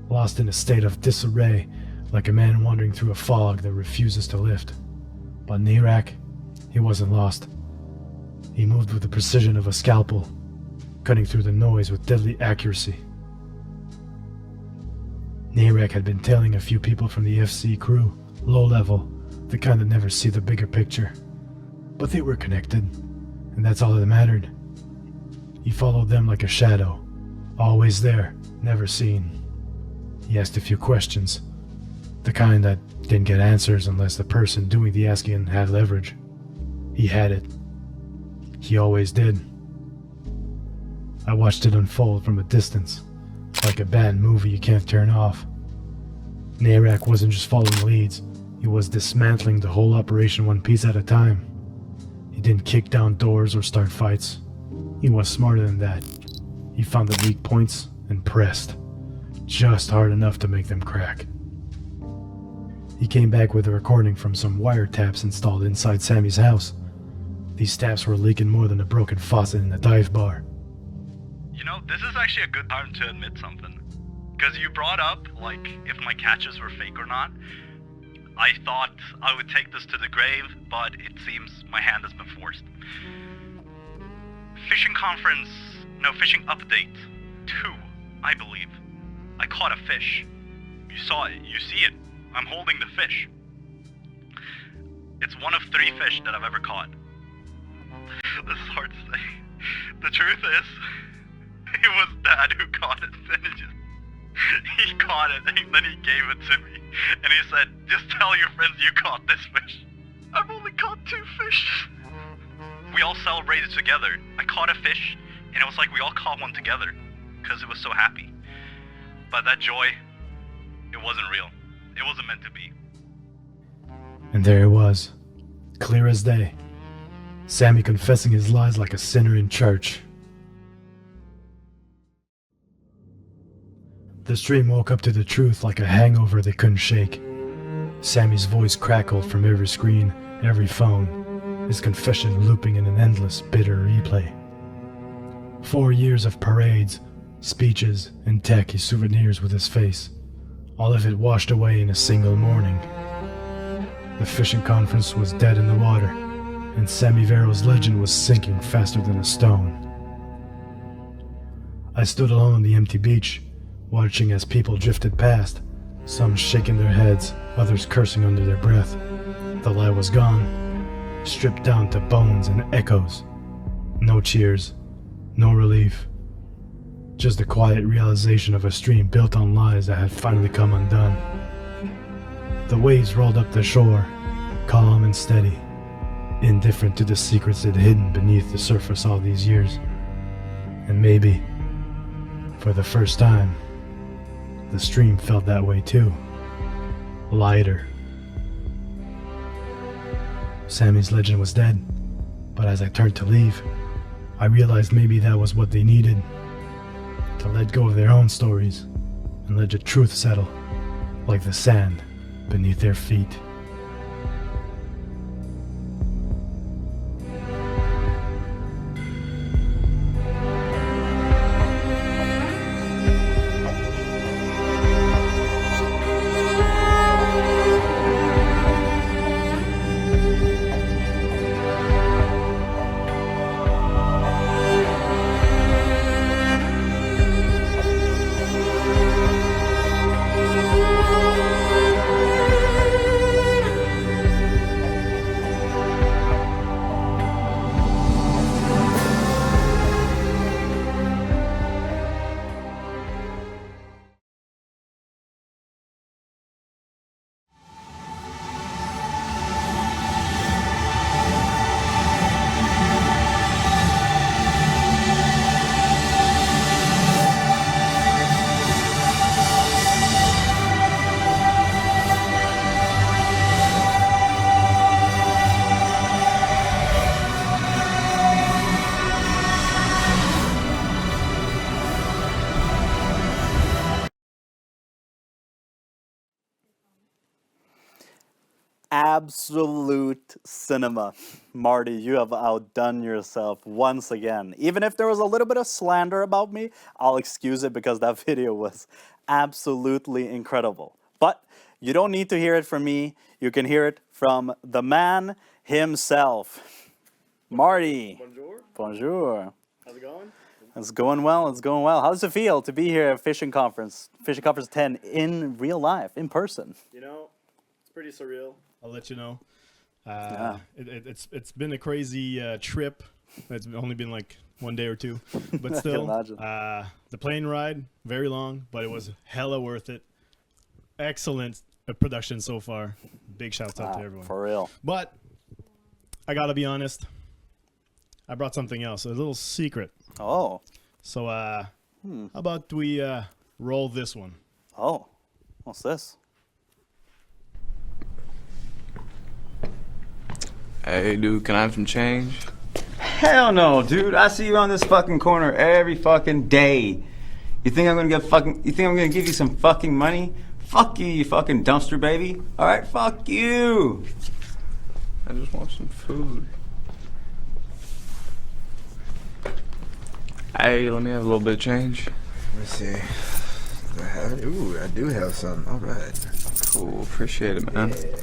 Lost in a state of disarray, like a man wandering through a fog that refuses to lift. But Nyrak, he wasn't lost. He moved with the precision of a scalpel, cutting through the noise with deadly accuracy. Nyrak had been tailing a few people from the FC crew, low level, the kind that never see the bigger picture. But they were connected, and that's all that mattered. He followed them like a shadow, always there, never seen. He asked a few questions, the kind that didn't get answers unless the person doing the asking had leverage. He had it. He always did. I watched it unfold from a distance, like a bad movie you can't turn off. Nyrak wasn't just following leads, he was dismantling the whole operation one piece at a time. He didn't kick down doors or start fights. He was smarter than that. He found the weak points and pressed, just hard enough to make them crack. He came back with a recording from some wiretaps installed inside Sammi's house. These taps were leaking more than a broken faucet in a dive bar. You know, this is actually a good time to admit something. Because you brought up, like, if my catches were fake or not. I thought I would take this to the grave, but it seems my hand has been forced. Fishing update 2, I believe. I caught a fish. You saw it, you see it. I'm holding the fish. It's one of 3 fish that I've ever caught. This is hard to say. The truth is, it was Dad who caught it, and he caught it, and then he gave it to me, and he said, just tell your friends you caught this fish. I've only caught 2 fish. We all celebrated together. I caught a fish, and it was like we all caught one together, because it was so happy. But that joy, it wasn't real. It wasn't meant to be. And there it was, clear as day. Sammi confessing his lies like a sinner in church. The stream woke up to the truth like a hangover they couldn't shake. Sammi's voice crackled from every screen, every phone, his confession looping in an endless, bitter replay. 4 years of parades, speeches, and tacky souvenirs with his face. All of it washed away in a single morning. The fishing conference was dead in the water, and Sammi Vero's legend was sinking faster than a stone. I stood alone on the empty beach, watching as people drifted past, some shaking their heads, others cursing under their breath. The light was gone, stripped down to bones and echoes. No cheers, no relief. Just the quiet realization of a stream built on lies that had finally come undone. The waves rolled up the shore, calm and steady, indifferent to the secrets they'd hidden beneath the surface all these years. And maybe, for the first time, the stream felt that way too. Lighter. Sammy's legend was dead, but as I turned to leave, I realized maybe that was what they needed. To let go of their own stories and let the truth settle like the sand beneath their feet. Absolute cinema. Marty, you have outdone yourself once again. Even if there was a little bit of slander about me, I'll excuse it because that video was absolutely incredible. But you don't need to hear it from me. You can hear it from the man himself. Marty. Bonjour. Bonjour. How's it going? It's going well. It's going well. How does it feel to be here at Fishing Conference 10 in real life, in person? You know, it's pretty surreal. I'll let you know. It's been a crazy trip. It's only been like 1 day or two, but still, the plane ride very long, but it was hella worth it. Excellent production so far. Big shouts out to everyone. For real. But I gotta be honest. I brought something else, a little secret. Oh. So how about we roll this one? Oh, what's this? Hey, dude, can I have some change? Hell no, dude. I see you on this fucking corner every fucking day. You think I'm gonna give you some fucking money? Fuck you, you fucking dumpster baby. Alright, fuck you. I just want some food. Hey, let me have a little bit of change. Let's see. Ooh, I do have some. Alright. Cool, appreciate it, man. Yeah.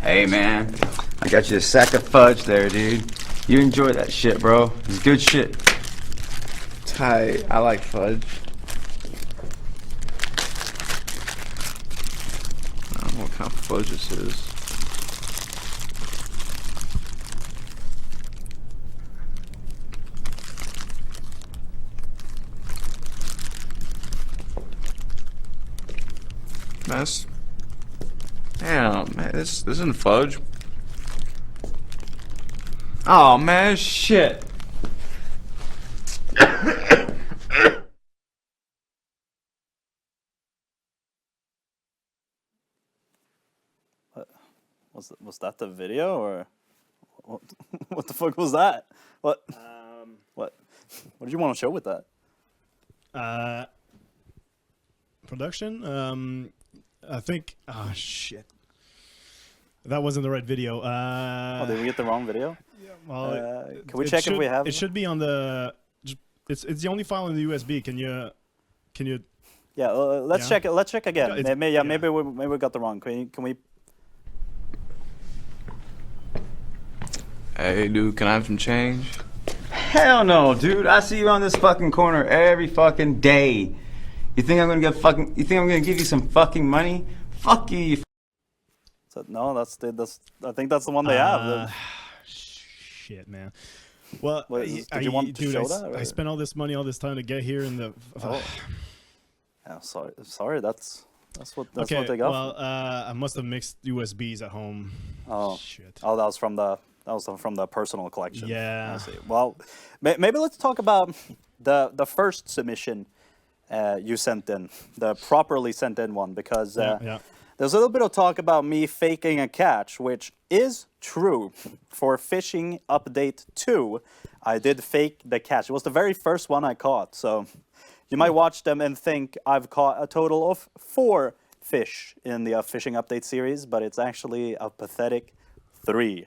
Hey, man. I got you a sack of fudge there, dude. You enjoy that shit, bro. It's good shit. Tight. I like fudge. I don't know what kind of fudge this is. That's... Damn, man, this isn't fudge. Oh, man, shit. Was that the video or what the fuck was that? What? What did you want to show with that? Production. I think. Oh shit. That wasn't the right video. Did we get the wrong video? Yeah, well, can we check if we have? It should be on the. It's the only file in the USB. Can you? Yeah, let's check it. Let's check again. Yeah, maybe we got the wrong. Can we? Hey, dude, can I have some change? Hell no, dude. I see you on this fucking corner every fucking day. You think I'm gonna give you some fucking money? Fuck you. No, I think that's the one they have. Shit, man. Well, did you want to show that? I spent all this money, all this time to get here, and the. Yeah, sorry. That's what they got. Well, I must have mixed USBs at home. Oh shit. Oh, that was from the personal collection. Yeah. I see. Well, maybe let's talk about the first submission you sent in, the properly sent in one, because there's a little bit of talk about me faking a catch, which is true. For Fishing Update 2, I did fake the catch. It was the very first one I caught, so you might watch them and think I've caught a total of 4 fish in the Fishing Update series, but it's actually a pathetic 3.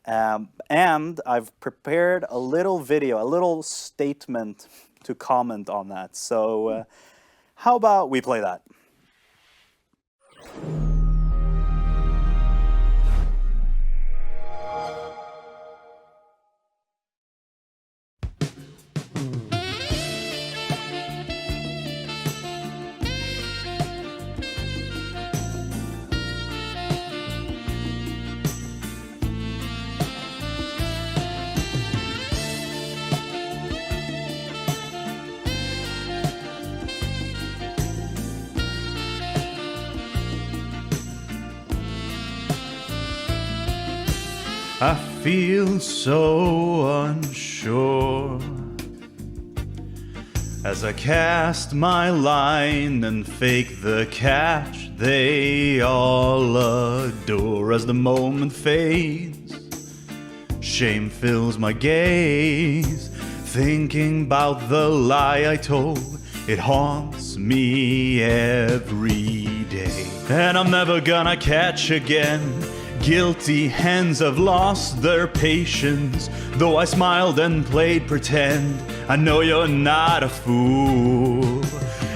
And I've prepared a little video, a little statement to comment on that. So how about we play that? I feel so unsure as I cast my line and fake the catch they all adore. As the moment fades, shame fills my gaze, thinking about the lie I told. It haunts me every day, and I'm never gonna catch again. Guilty hands have lost their patience, though I smiled and played pretend. I know you're not a fool.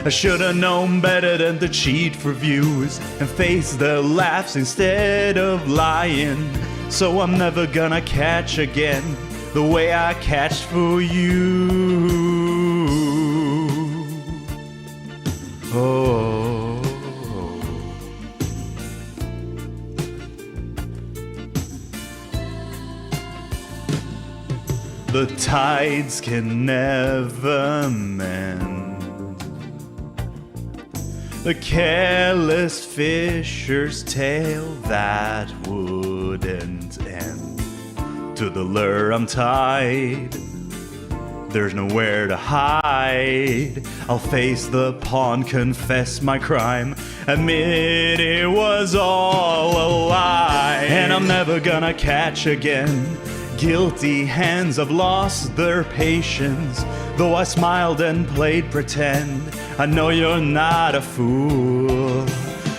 I should've known better than to cheat for views and face the laughs instead of lying. So I'm never gonna catch again the way I catched for you. Oh. The tides can never mend the careless fisher's tale that wouldn't end. To the lure I'm tied, there's nowhere to hide. I'll face the pond, confess my crime, admit it was all a lie. And I'm never gonna catch again. Guilty hands have lost their patience, though I smiled and played pretend. I know you're not a fool.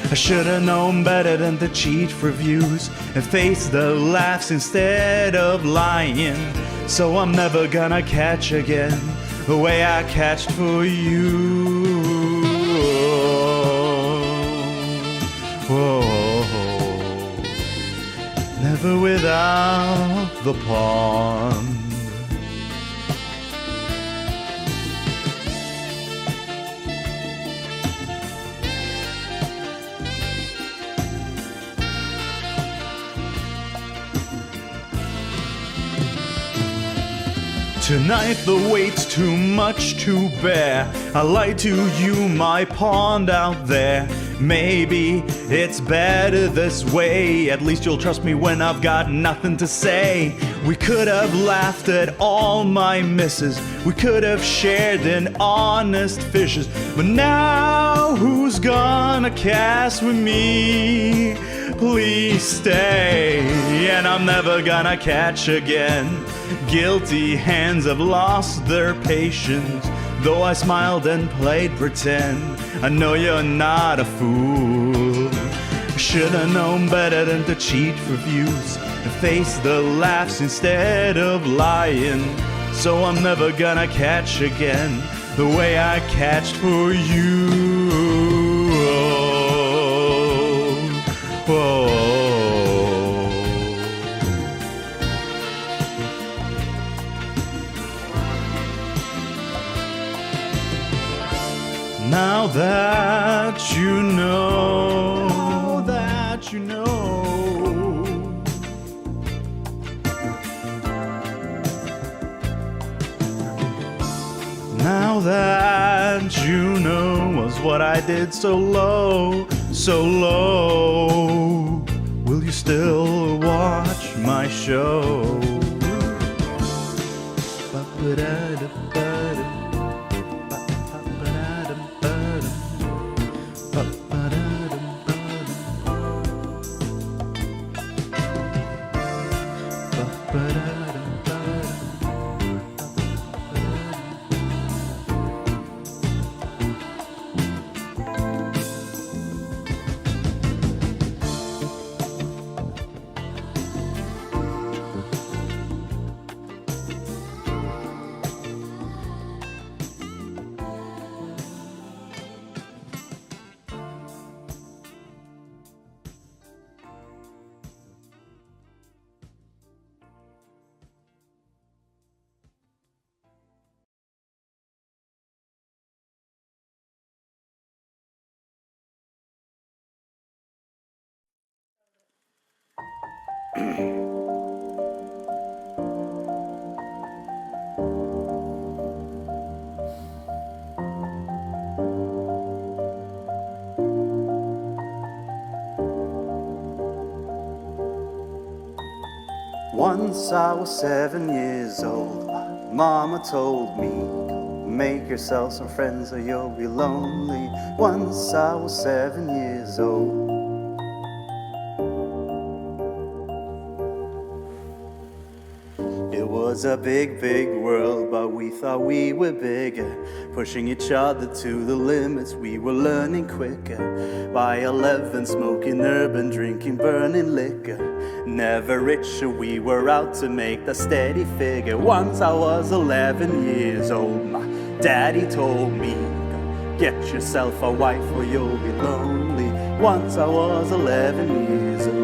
I should've known better than to cheat for views and face the laughs instead of lying. So I'm never gonna catch again the way I catched for you. Whoa. Never without the pond. Tonight the weight's too much to bear. I lied to you, my pond out there. Maybe it's better this way. At least you'll trust me when I've got nothing to say. We could have laughed at all my misses. We could have shared in honest fishes. But now who's gonna cast with me? please stay, and I'm never gonna catch again. Guilty hands have lost their patience, though I smiled and played pretend. I know you're not a fool. Should've known better than to cheat for views and face the laughs instead of lying. So I'm never gonna catch again the way I catched for you. Whoa. Now that you know, that you know. Now that you know was what I did so low, so low. Will you still watch my show? Once I was 7 years old, Mama told me, make yourself some friends or you'll be lonely. Once I was 7 years old. It was a big, big world, but we thought we were bigger. Pushing each other to the limits, we were learning quicker. By 11, smoking urban, drinking, burning liquor. Never richer, we were out to make the steady figure. Once I was 11 years old, my daddy told me, get yourself a wife or you'll be lonely. Once I was 11 years old.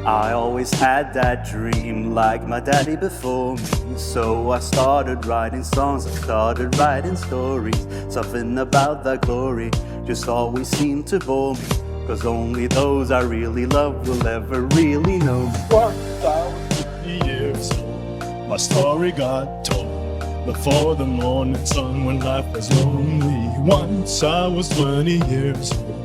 I always had that dream like my daddy before me. So I started writing songs, I started writing stories. Something about that glory just always seemed to bore me, 'cause only those I really love will ever really know. 1,050 years old, my story got told before the morning sun when life was lonely. Once I was 20 years old.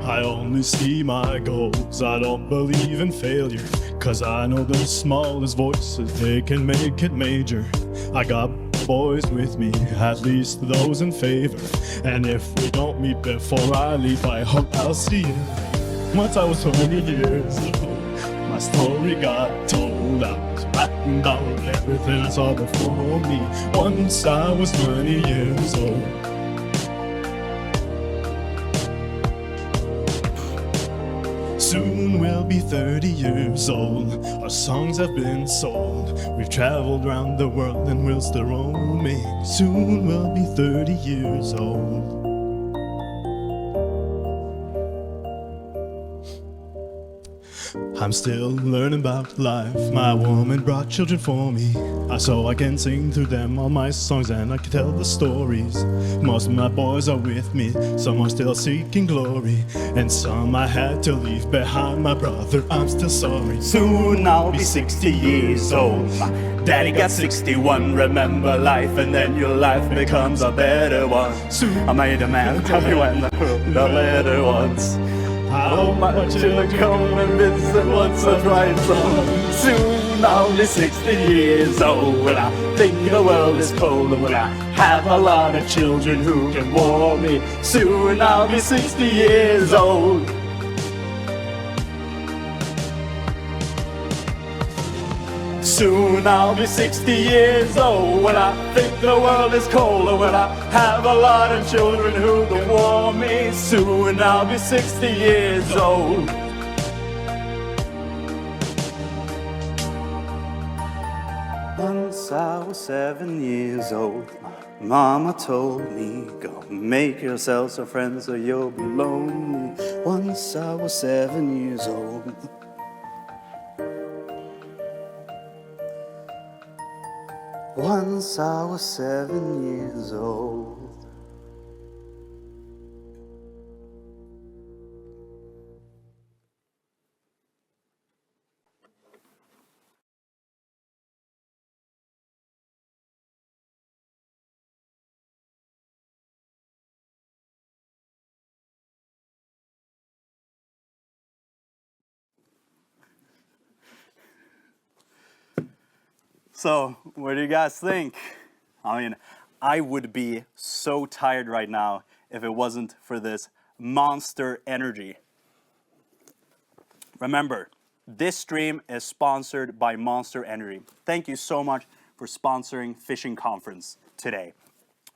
I only see my goals, I don't believe in failure, 'cause I know the smallest voices, they can make it major. I got boys with me, at least those in favor, and if we don't meet before I leave, I hope I'll see you. Once I was 20 years old, my story got told. I was rapping about everything I saw before me. Once I was 20 years old. Soon we'll be 30 years old. Our songs have been sold. We've traveled around the world and we'll still roaming. Soon we'll be 30 years old. I'm still learning about life. My woman brought children for me, so I can sing through them all my songs and I can tell the stories. Most of my boys are with me, some are still seeking glory, and some I had to leave behind. My brother, I'm still sorry. Soon I'll be 60 years old. My daddy got 61. Remember life, and then your life becomes a better one. Soon I made a man tell me when I wrote the letter once. How much you'll come and visit once or twice. Soon Soon I'll be 60 years old. When I think the world is cold, and when I have a lot of children who can warm me. Soon I'll be 60 years old. Soon I'll be 60 years old. When I think the world is cold, and when I have a lot of children who can warm me. Soon I'll be 60 years old. Once I was 7 years old, Mama told me, go make yourself some friends or you'll be lonely. Once I was 7 years old. Once I was 7 years old. So, what do you guys think? I mean, I would be so tired right now if it wasn't for this monster energy. Remember, this stream is sponsored by Monster Energy. Thank you so much for sponsoring Fishing Conference today.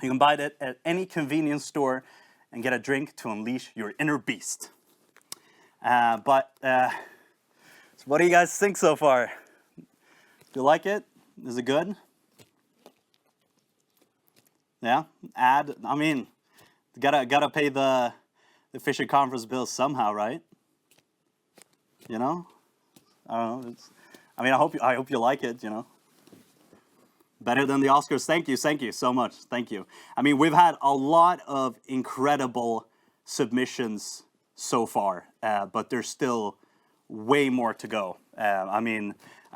You can buy it at any convenience store and get a drink to unleash your inner beast. So what do you guys think so far? Do you like it? Is it good? Yeah, I mean, gotta pay the fishing conference bills somehow, right? You know, I don't know. I hope you like it. You know, better than the Oscars. Thank you so much. Thank you. I mean, we've had a lot of incredible submissions so far, but there's still way more to go.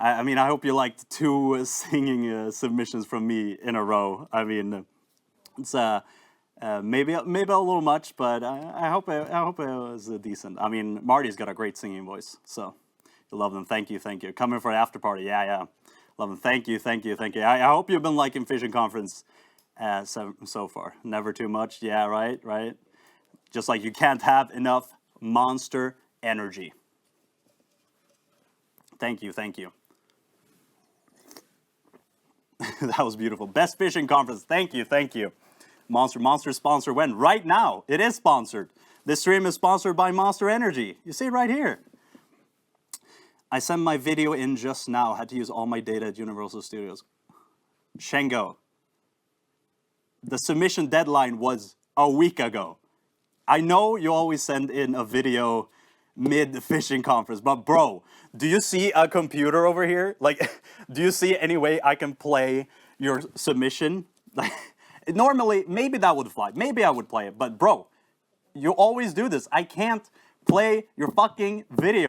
I hope you liked 2 singing submissions from me in a row. I mean, it's maybe a little much, but I hope it was decent. I mean, Marty's got a great singing voice, so you love them. Thank you. Coming for the after party, yeah. Love them. Thank you. I hope you've been liking Fishing Conference so far. Never too much. Yeah, right. Just like you can't have enough monster energy. Thank you. That was beautiful. Best Fishing Conference. Thank you. Monster sponsor when? Right now. It is sponsored. This stream is sponsored by Monster Energy. You see it right here. I sent my video in just now. Had to use all my data at Universal Studios. Shengo. The submission deadline was a week ago. I know you always send in a video mid-fishing conference, but bro, do you see a computer over here? Like, do you see any way I can play your submission? Normally, maybe that would fly. Maybe I would play it, but bro, you always do this. I can't play your fucking video.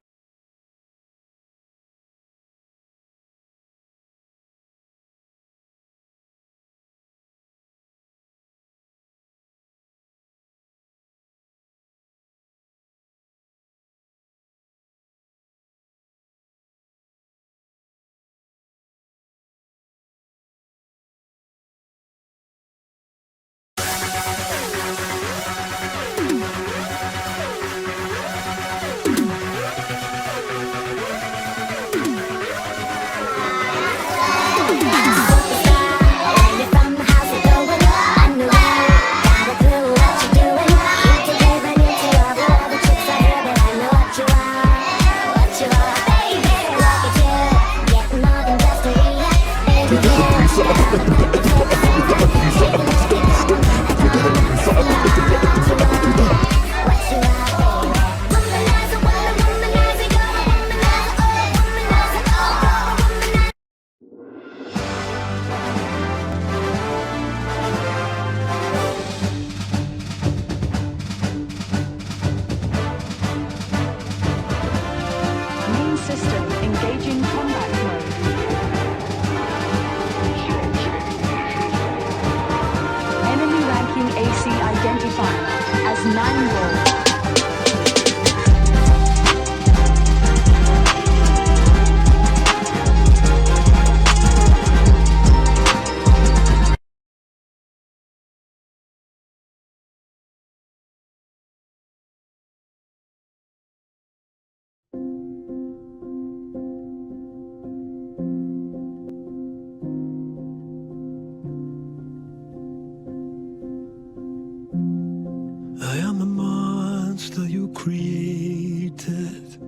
created.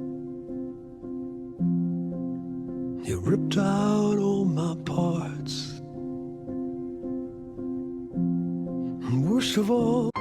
You ripped out all my parts. And worst of all,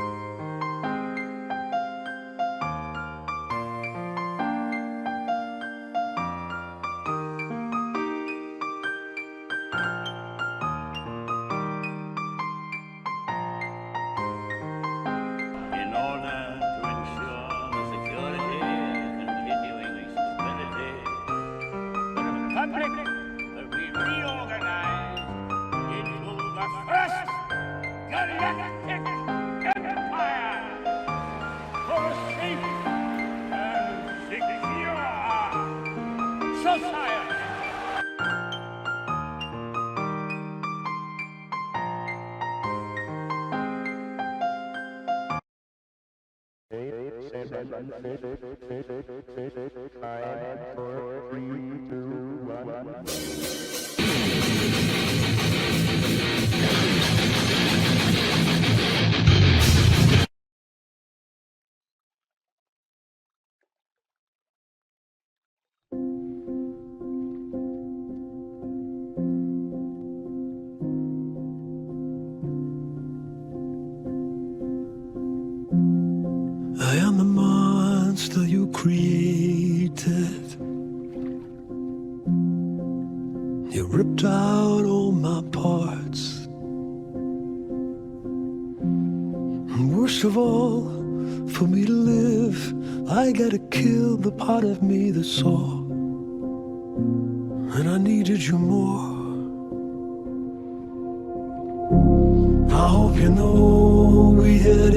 I am the monster you created. You ripped out all my parts. And worst of all, for me to live, I gotta kill the part of me that saw. And I needed you more. I hope you know we had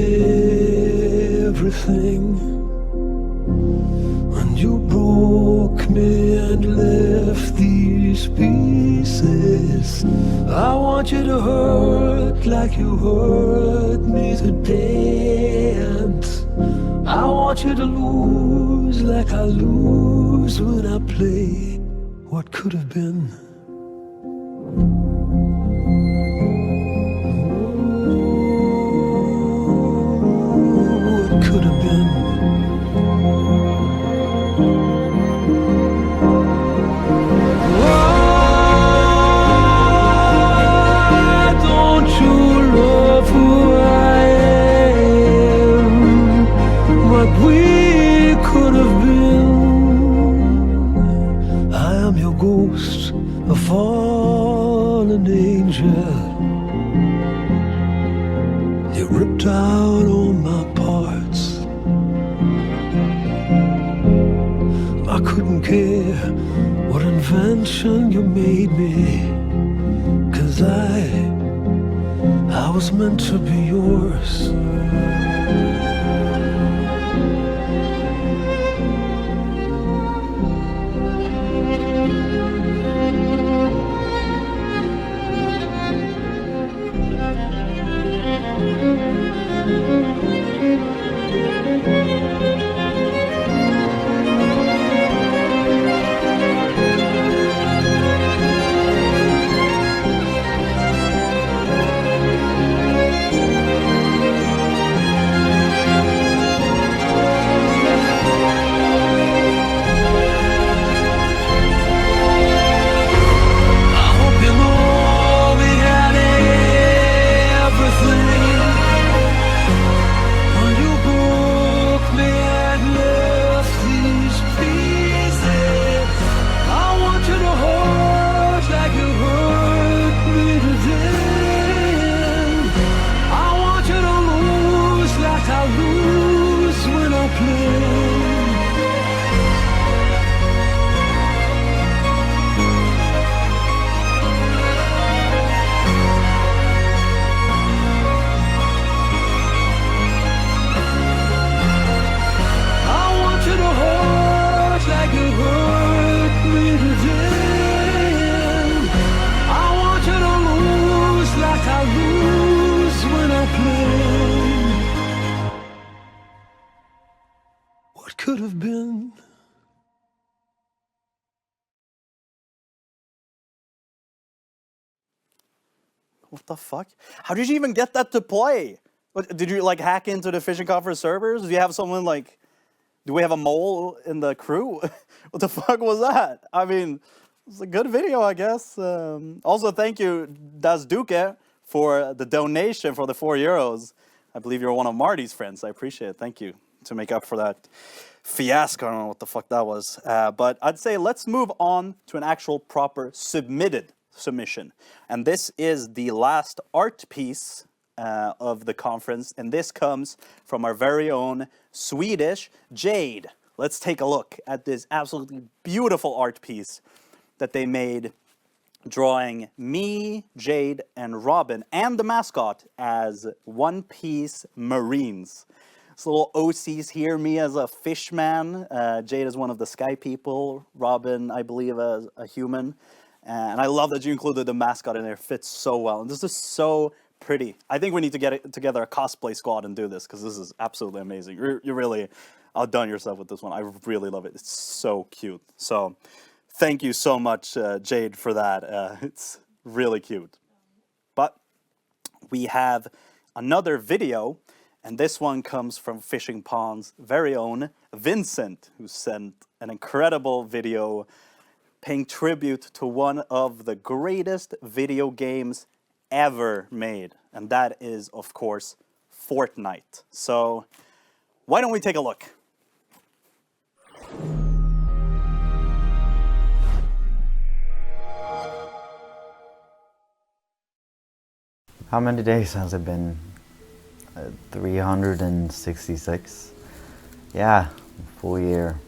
everything. When you broke me and left these pieces, I want you to hurt like you hurt me today. And I want you to lose like I lose when I play what could have been. Fallen angel, you ripped out all my parts. I couldn't care what invention you made me, 'cause I was meant to be yours. Could have been. What the fuck? How did you even get that to play? What, did you like hack into the Fishing Conference servers? Do you have someone like Do we have a mole in the crew? What the fuck was that? I mean, it's a good video, I guess. Also, thank you, Das Duque, for the donation for the €4. I believe you're one of Marty's friends. I appreciate it. Thank you to make up for that fiasco. I don't know what the fuck that was. But I'd say let's move on to an actual proper submission. And this is the last art piece of the conference. And this comes from our very own Swedish Jade. Let's take a look at this absolutely beautiful art piece that they made, drawing me, Jade, and Robin, and the mascot as one-piece Marines. So little OCs here, me as a fishman, Jade as one of the sky people, Robin, I believe, as a human. And I love that you included the mascot in there. It fits so well. And this is so pretty. I think we need to get together a cosplay squad and do this, because this is absolutely amazing. You really outdone yourself with this one. I really love it. It's so cute. So thank you so much, Jade, for that. It's really cute. But we have another video, and this one comes from Fishing Pond's very own Vincent, who sent an incredible video paying tribute to one of the greatest video games ever made. And that is, of course, Fortnite. So why don't we take a look? How many days has it been? 366? Yeah, full year.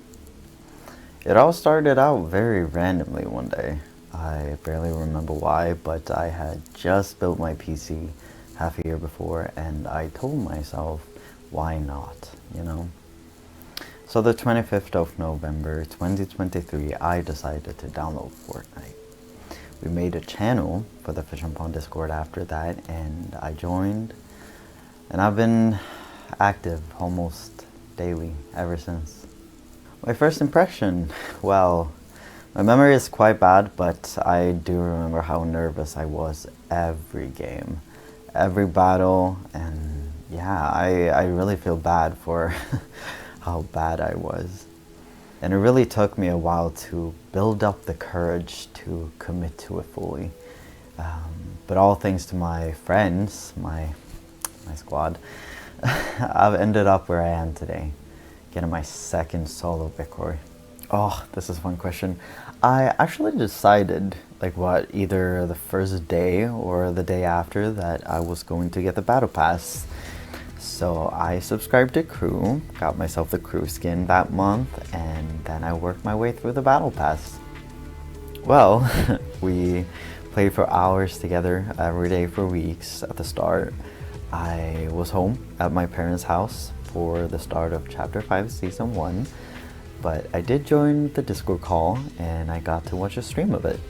It all started out very randomly one day. I barely remember why, but I had just built my PC half a year before, and I told myself, why not, you know? So the 25th of November 2023, I decided to download Fortnite. We made a channel for the Fishing Pond Discord after that, and I joined, and I've been active almost daily ever since. My first impression, well, my memory is quite bad, but I do remember how nervous I was every game, every battle, and yeah, I really feel bad for how bad I was. And it really took me a while to build up the courage to commit to it fully. But all thanks to my friends, my squad, I've ended up where I am today, getting my second solo victory. Oh, this is one question. I actually decided, either the first day or the day after, that I was going to get the battle pass. So I subscribed to Crew, got myself the Crew skin that month, and then I worked my way through the battle pass. Well, we played for hours together every day for weeks at the start. I was home at my parents' house for the start of Chapter 5 Season 1, but I did join the Discord call and I got to watch a stream of it.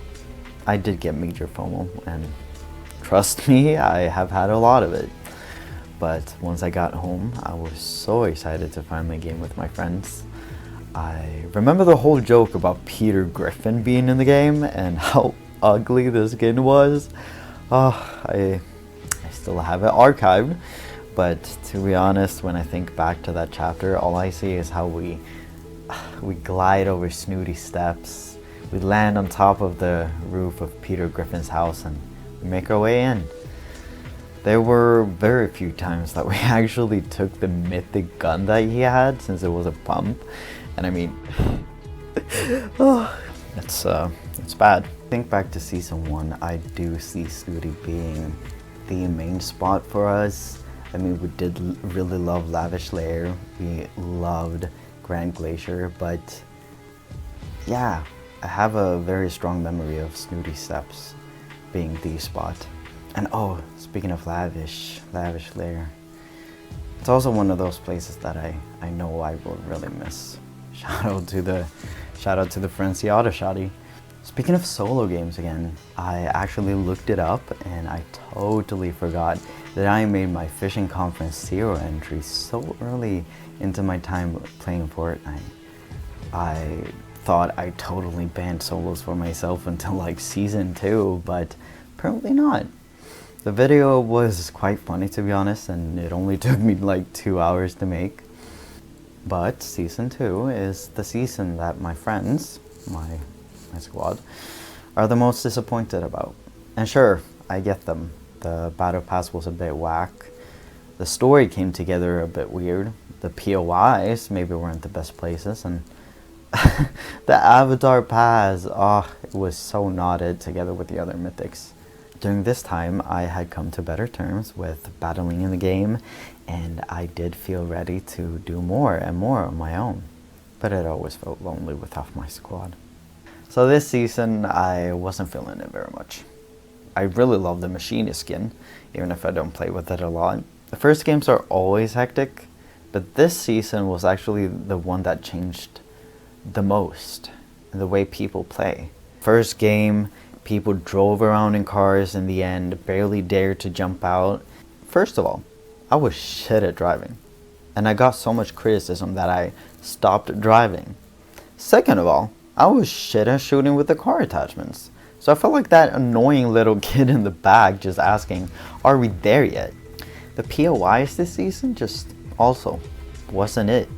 I did get major FOMO, and trust me, I have had a lot of it. But once I got home, I was so excited to finally game with my friends. I remember the whole joke about Peter Griffin being in the game and how ugly this skin was. I still have it archived, but to be honest, when I think back to that chapter, all I see is how we glide over snooty steps, we land on top of the roof of Peter Griffin's house, and we make our way in. There were very few times that we actually took the mythic gun that he had, since it was a pump, and I mean, it's bad. Think back to Season 1, I do see Snooty being the main spot for us. I mean, we did really love Lavish Lair, we loved Grand Glacier, but yeah, I have a very strong memory of Snooty Steps being the spot. And oh, speaking of Lavish Lair, it's also one of those places that I know I will really miss. Shout out to the Frenzy Auto Shotty. Speaking of solo games again, I actually looked it up and I totally forgot that I made my Fishing Conference 0 entry so early into my time playing Fortnite. I thought I totally banned solos for myself until like Season 2, but apparently not. The video was quite funny, to be honest, and it only took me like 2 hours to make. But Season 2 is the season that my friends, my squad, are the most disappointed about. And sure, I get them. The Battle Pass was a bit whack. The story came together a bit weird. The POIs maybe weren't the best places, and the Avatar Pass, it was so knotted together with the other mythics. During this time, I had come to better terms with battling in the game, and I did feel ready to do more and more on my own. But it always felt lonely without my squad. So this season, I wasn't feeling it very much. I really love the Machinist skin, even if I don't play with it a lot. The first games are always hectic, but this season was actually the one that changed the most in the way people play. First game, people drove around in cars in the end, barely dared to jump out. First of all, I was shit at driving, and I got so much criticism that I stopped driving. Second of all, I was shit at shooting with the car attachments. So I felt like that annoying little kid in the back just asking, are we there yet? The POIs this season just also wasn't it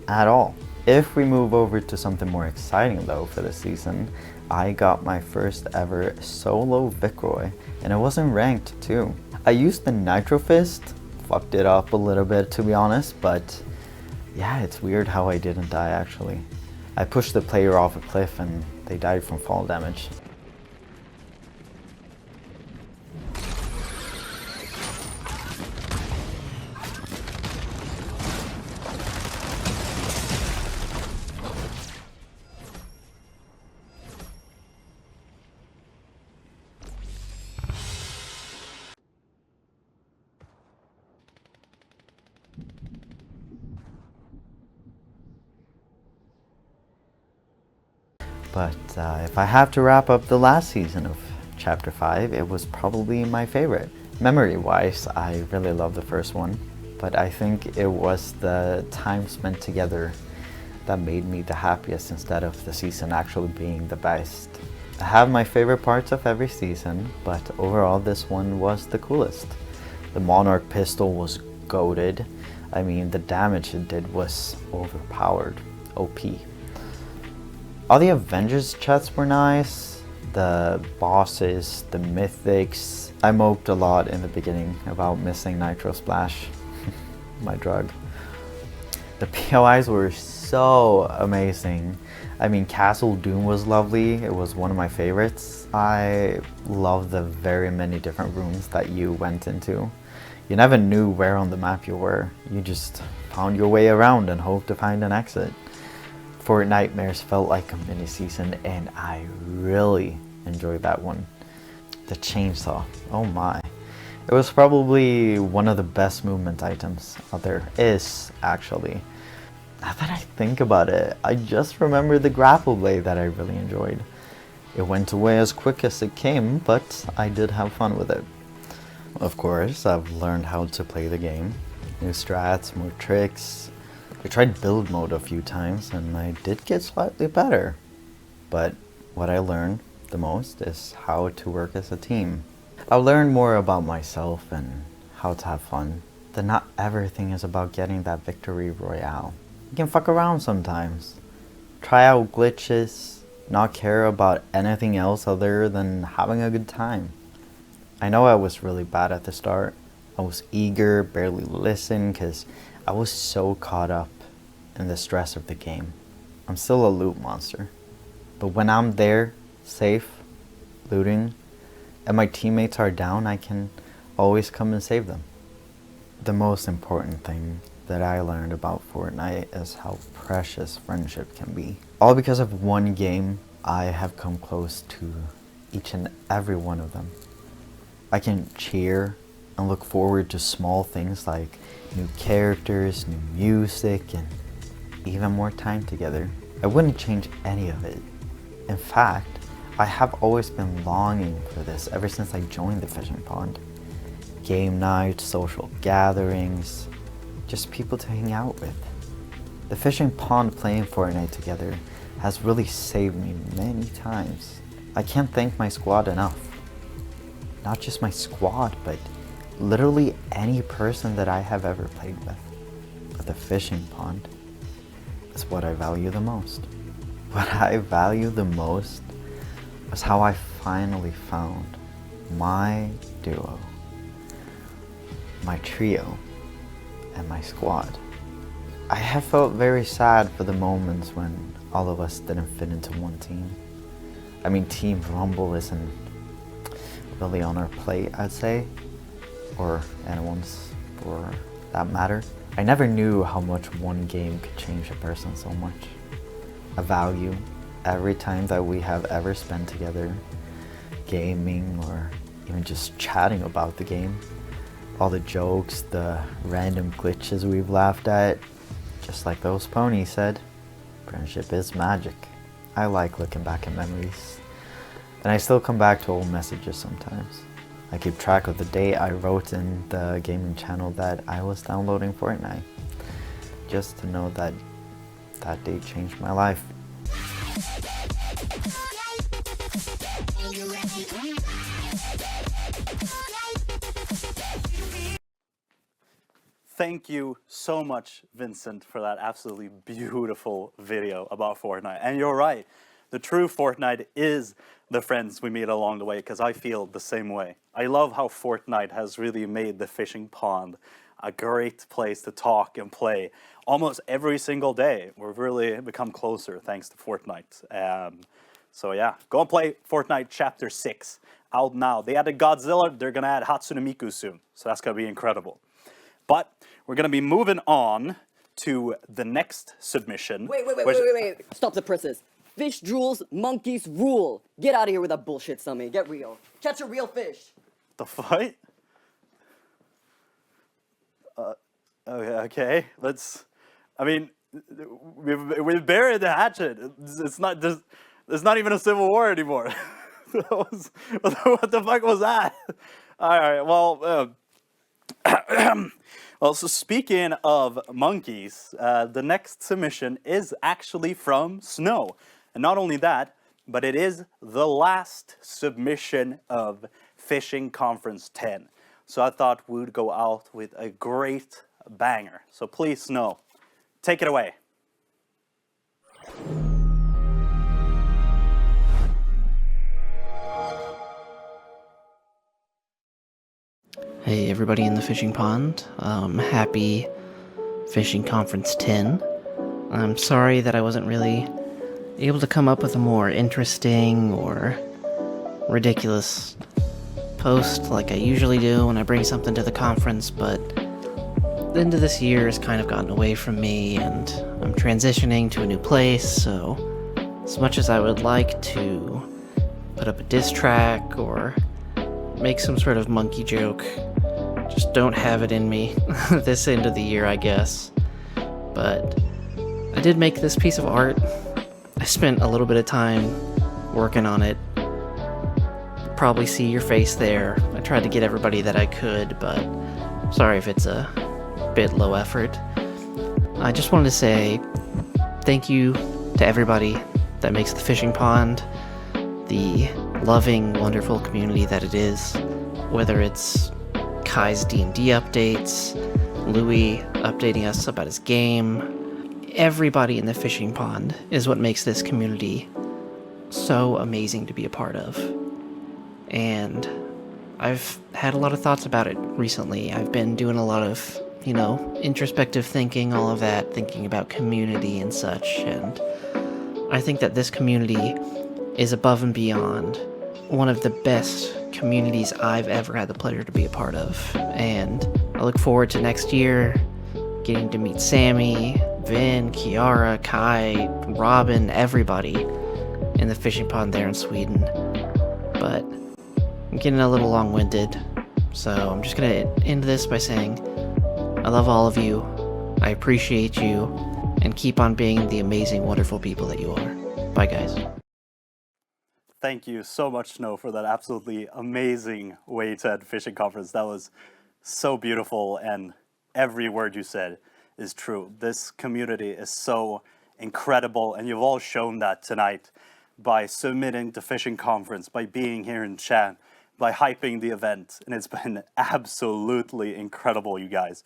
at all. If we move over to something more exciting though for this season, I got my first ever solo Vicroy, and it wasn't ranked too. I used the Nitro Fist, fucked it up a little bit to be honest, but yeah, it's weird how I didn't die actually. I pushed the player off a cliff and they died from fall damage. But if I have to wrap up the last season of Chapter 5, it was probably my favorite. Memory-wise, I really love the first one, but I think it was the time spent together that made me the happiest instead of the season actually being the best. I have my favorite parts of every season, but overall this one was the coolest. The Monarch pistol was goated. I mean, the damage it did was overpowered, OP. All the Avengers chests were nice, the bosses, the mythics. I moped a lot in the beginning about missing Nitro Splash, my drug. The POIs were so amazing. I mean, Castle Doom was lovely, it was one of my favorites. I love the very many different rooms that you went into. You never knew where on the map you were, you just found your way around and hoped to find an exit. Fortnitemares felt like a mini season and I really enjoyed that one. The chainsaw, oh my. It was probably one of the best movement items there is actually. Now that I think about it, I just remember the grapple blade that I really enjoyed. It went away as quick as it came, but I did have fun with it. Of course, I've learned how to play the game. New strats, more tricks. I tried build mode a few times and I did get slightly better. But what I learned the most is how to work as a team. I learned more about myself and how to have fun. That not everything is about getting that victory royale. You can fuck around sometimes. Try out glitches, not care about anything else other than having a good time. I know I was really bad at the start. I was eager, barely listened because I was so caught up in the stress of the game. I'm still a loot monster. But when I'm there, safe, looting, and my teammates are down, I can always come and save them. The most important thing that I learned about Fortnite is how precious friendship can be. All because of one game, I have come close to each and every one of them. I can cheer and look forward to small things like new characters, new music, and even more time together. I wouldn't change any of it. In fact, I have always been longing for this ever since I joined the fishing pond. Game nights, social gatherings, just people to hang out with. The fishing pond playing Fortnite together has really saved me many times. I can't thank my squad enough. Not just my squad, but literally any person that I have ever played with. But the fishing pond is what I value the most. What I value the most was how I finally found my duo, my trio, and my squad. I have felt very sad for the moments when all of us didn't fit into one team. I mean, Team Rumble isn't really on our plate, I'd say, or anyone's for that matter. I never knew how much one game could change a person so much. I value every time that we have ever spent together, gaming or even just chatting about the game. All the jokes, the random glitches we've laughed at. Just like those ponies said, friendship is magic. I like looking back at memories. And I still come back to old messages sometimes. I keep track of the date I wrote in the gaming channel that I was downloading Fortnite. Just to know that that date changed my life. Thank you so much, Vincent, for that absolutely beautiful video about Fortnite. And you're right, the true Fortnite is the friends we meet along the way, because I feel the same way. I love how Fortnite has really made the fishing pond a great place to talk and play almost every single day. We've really become closer thanks to Fortnite. So yeah, go and play Fortnite Chapter 6 out now. They added Godzilla, they're gonna add Hatsune Miku soon, so that's gonna be incredible. But we're gonna be moving on to the next submission. Wait. Stop the presses. Fish drools, monkeys rule. Get out of here with that bullshit, Sammi. Get real. Catch a real fish. The fight? Okay, let's, I mean, we've buried the hatchet. It's not just, there's not even a civil war anymore. What the fuck was that? All right, well, well, so speaking of monkeys, the next submission is actually from Snow. And not only that, but it is the last submission of Fishing Conference 10. So I thought we'd go out with a great banger. So please, Snow, take it away. Hey everybody in the fishing pond, happy Fishing Conference 10. I'm sorry that I wasn't really able to come up with a more interesting or ridiculous post like I usually do when I bring something to the conference, but the end of this year has kind of gotten away from me and I'm transitioning to a new place, so as much as I would like to put up a diss track or make some sort of monkey joke, just don't have it in me this end of the year, I guess. But I did make this piece of art. I spent a little bit of time working on it. You'll probably see your face there. I tried to get everybody that I could, but sorry if it's a bit low effort. I just wanted to say thank you to everybody that makes the fishing pond the loving, wonderful community that it is. Whether it's Kye's D&D updates, Louie updating us about his game, everybody in the fishing pond is what makes this community so amazing to be a part of. And I've had a lot of thoughts about it recently. I've been doing a lot of, introspective thinking, all of that, thinking about community and such, and I think that this community is above and beyond one of the best communities I've ever had the pleasure to be a part of. And I look forward to next year, getting to meet Sammi, Vin, Kiara, Kye, Robin, everybody in the fishing pond there in Sweden. But I'm getting a little long-winded, so I'm just gonna end this by saying I love all of you, I appreciate you, and keep on being the amazing, wonderful people that you are. Bye, guys. Thank you so much, Snow, for that absolutely amazing way to end Fishing Conference. That was so beautiful, and every word you said is true. This community is so incredible, and you've all shown that tonight by submitting to Fishing Conference, by being here in chat, by hyping the event, and it's been absolutely incredible, you guys.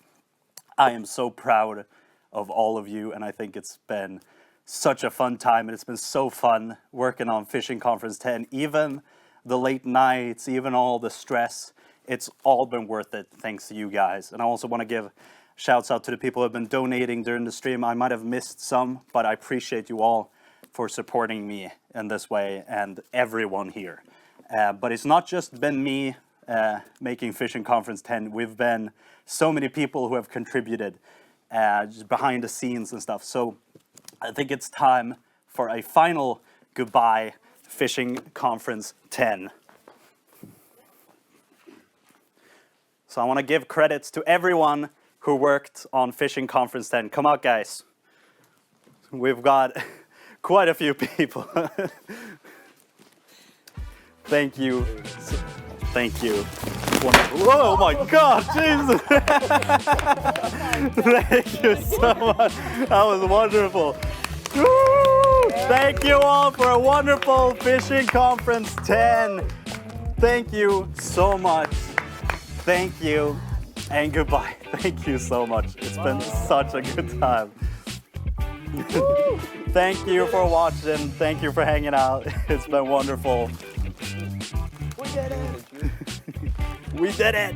I am so proud of all of you, and I think it's been such a fun time, and it's been so fun working on Fishing Conference 10. Even the late nights, even all the stress, it's all been worth it thanks to you guys. And I also want to give shouts out to the people who have been donating during the stream. I might have missed some, but I appreciate you all for supporting me in this way and everyone here. But it's not just been me making Fishing Conference 10. We've been so many people who have contributed just behind the scenes and stuff. So I think it's time for a final goodbye, Fishing Conference 10. So I want to give credits to everyone who worked on Fishing Conference 10. Come out, guys. We've got quite a few people. Thank you. Thank you. Oh my God, Jesus! Thank you so much. That was wonderful. Woo! Thank you all for a wonderful Fishing Conference 10. Thank you so much. Thank you and goodbye. Thank you so much. It's been such a good time. Thank you for watching. Thank you for hanging out. It's been wonderful. We did it. We did it.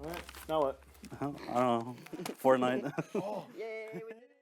All right, now what? I don't know. Fortnite. Yay, we did it.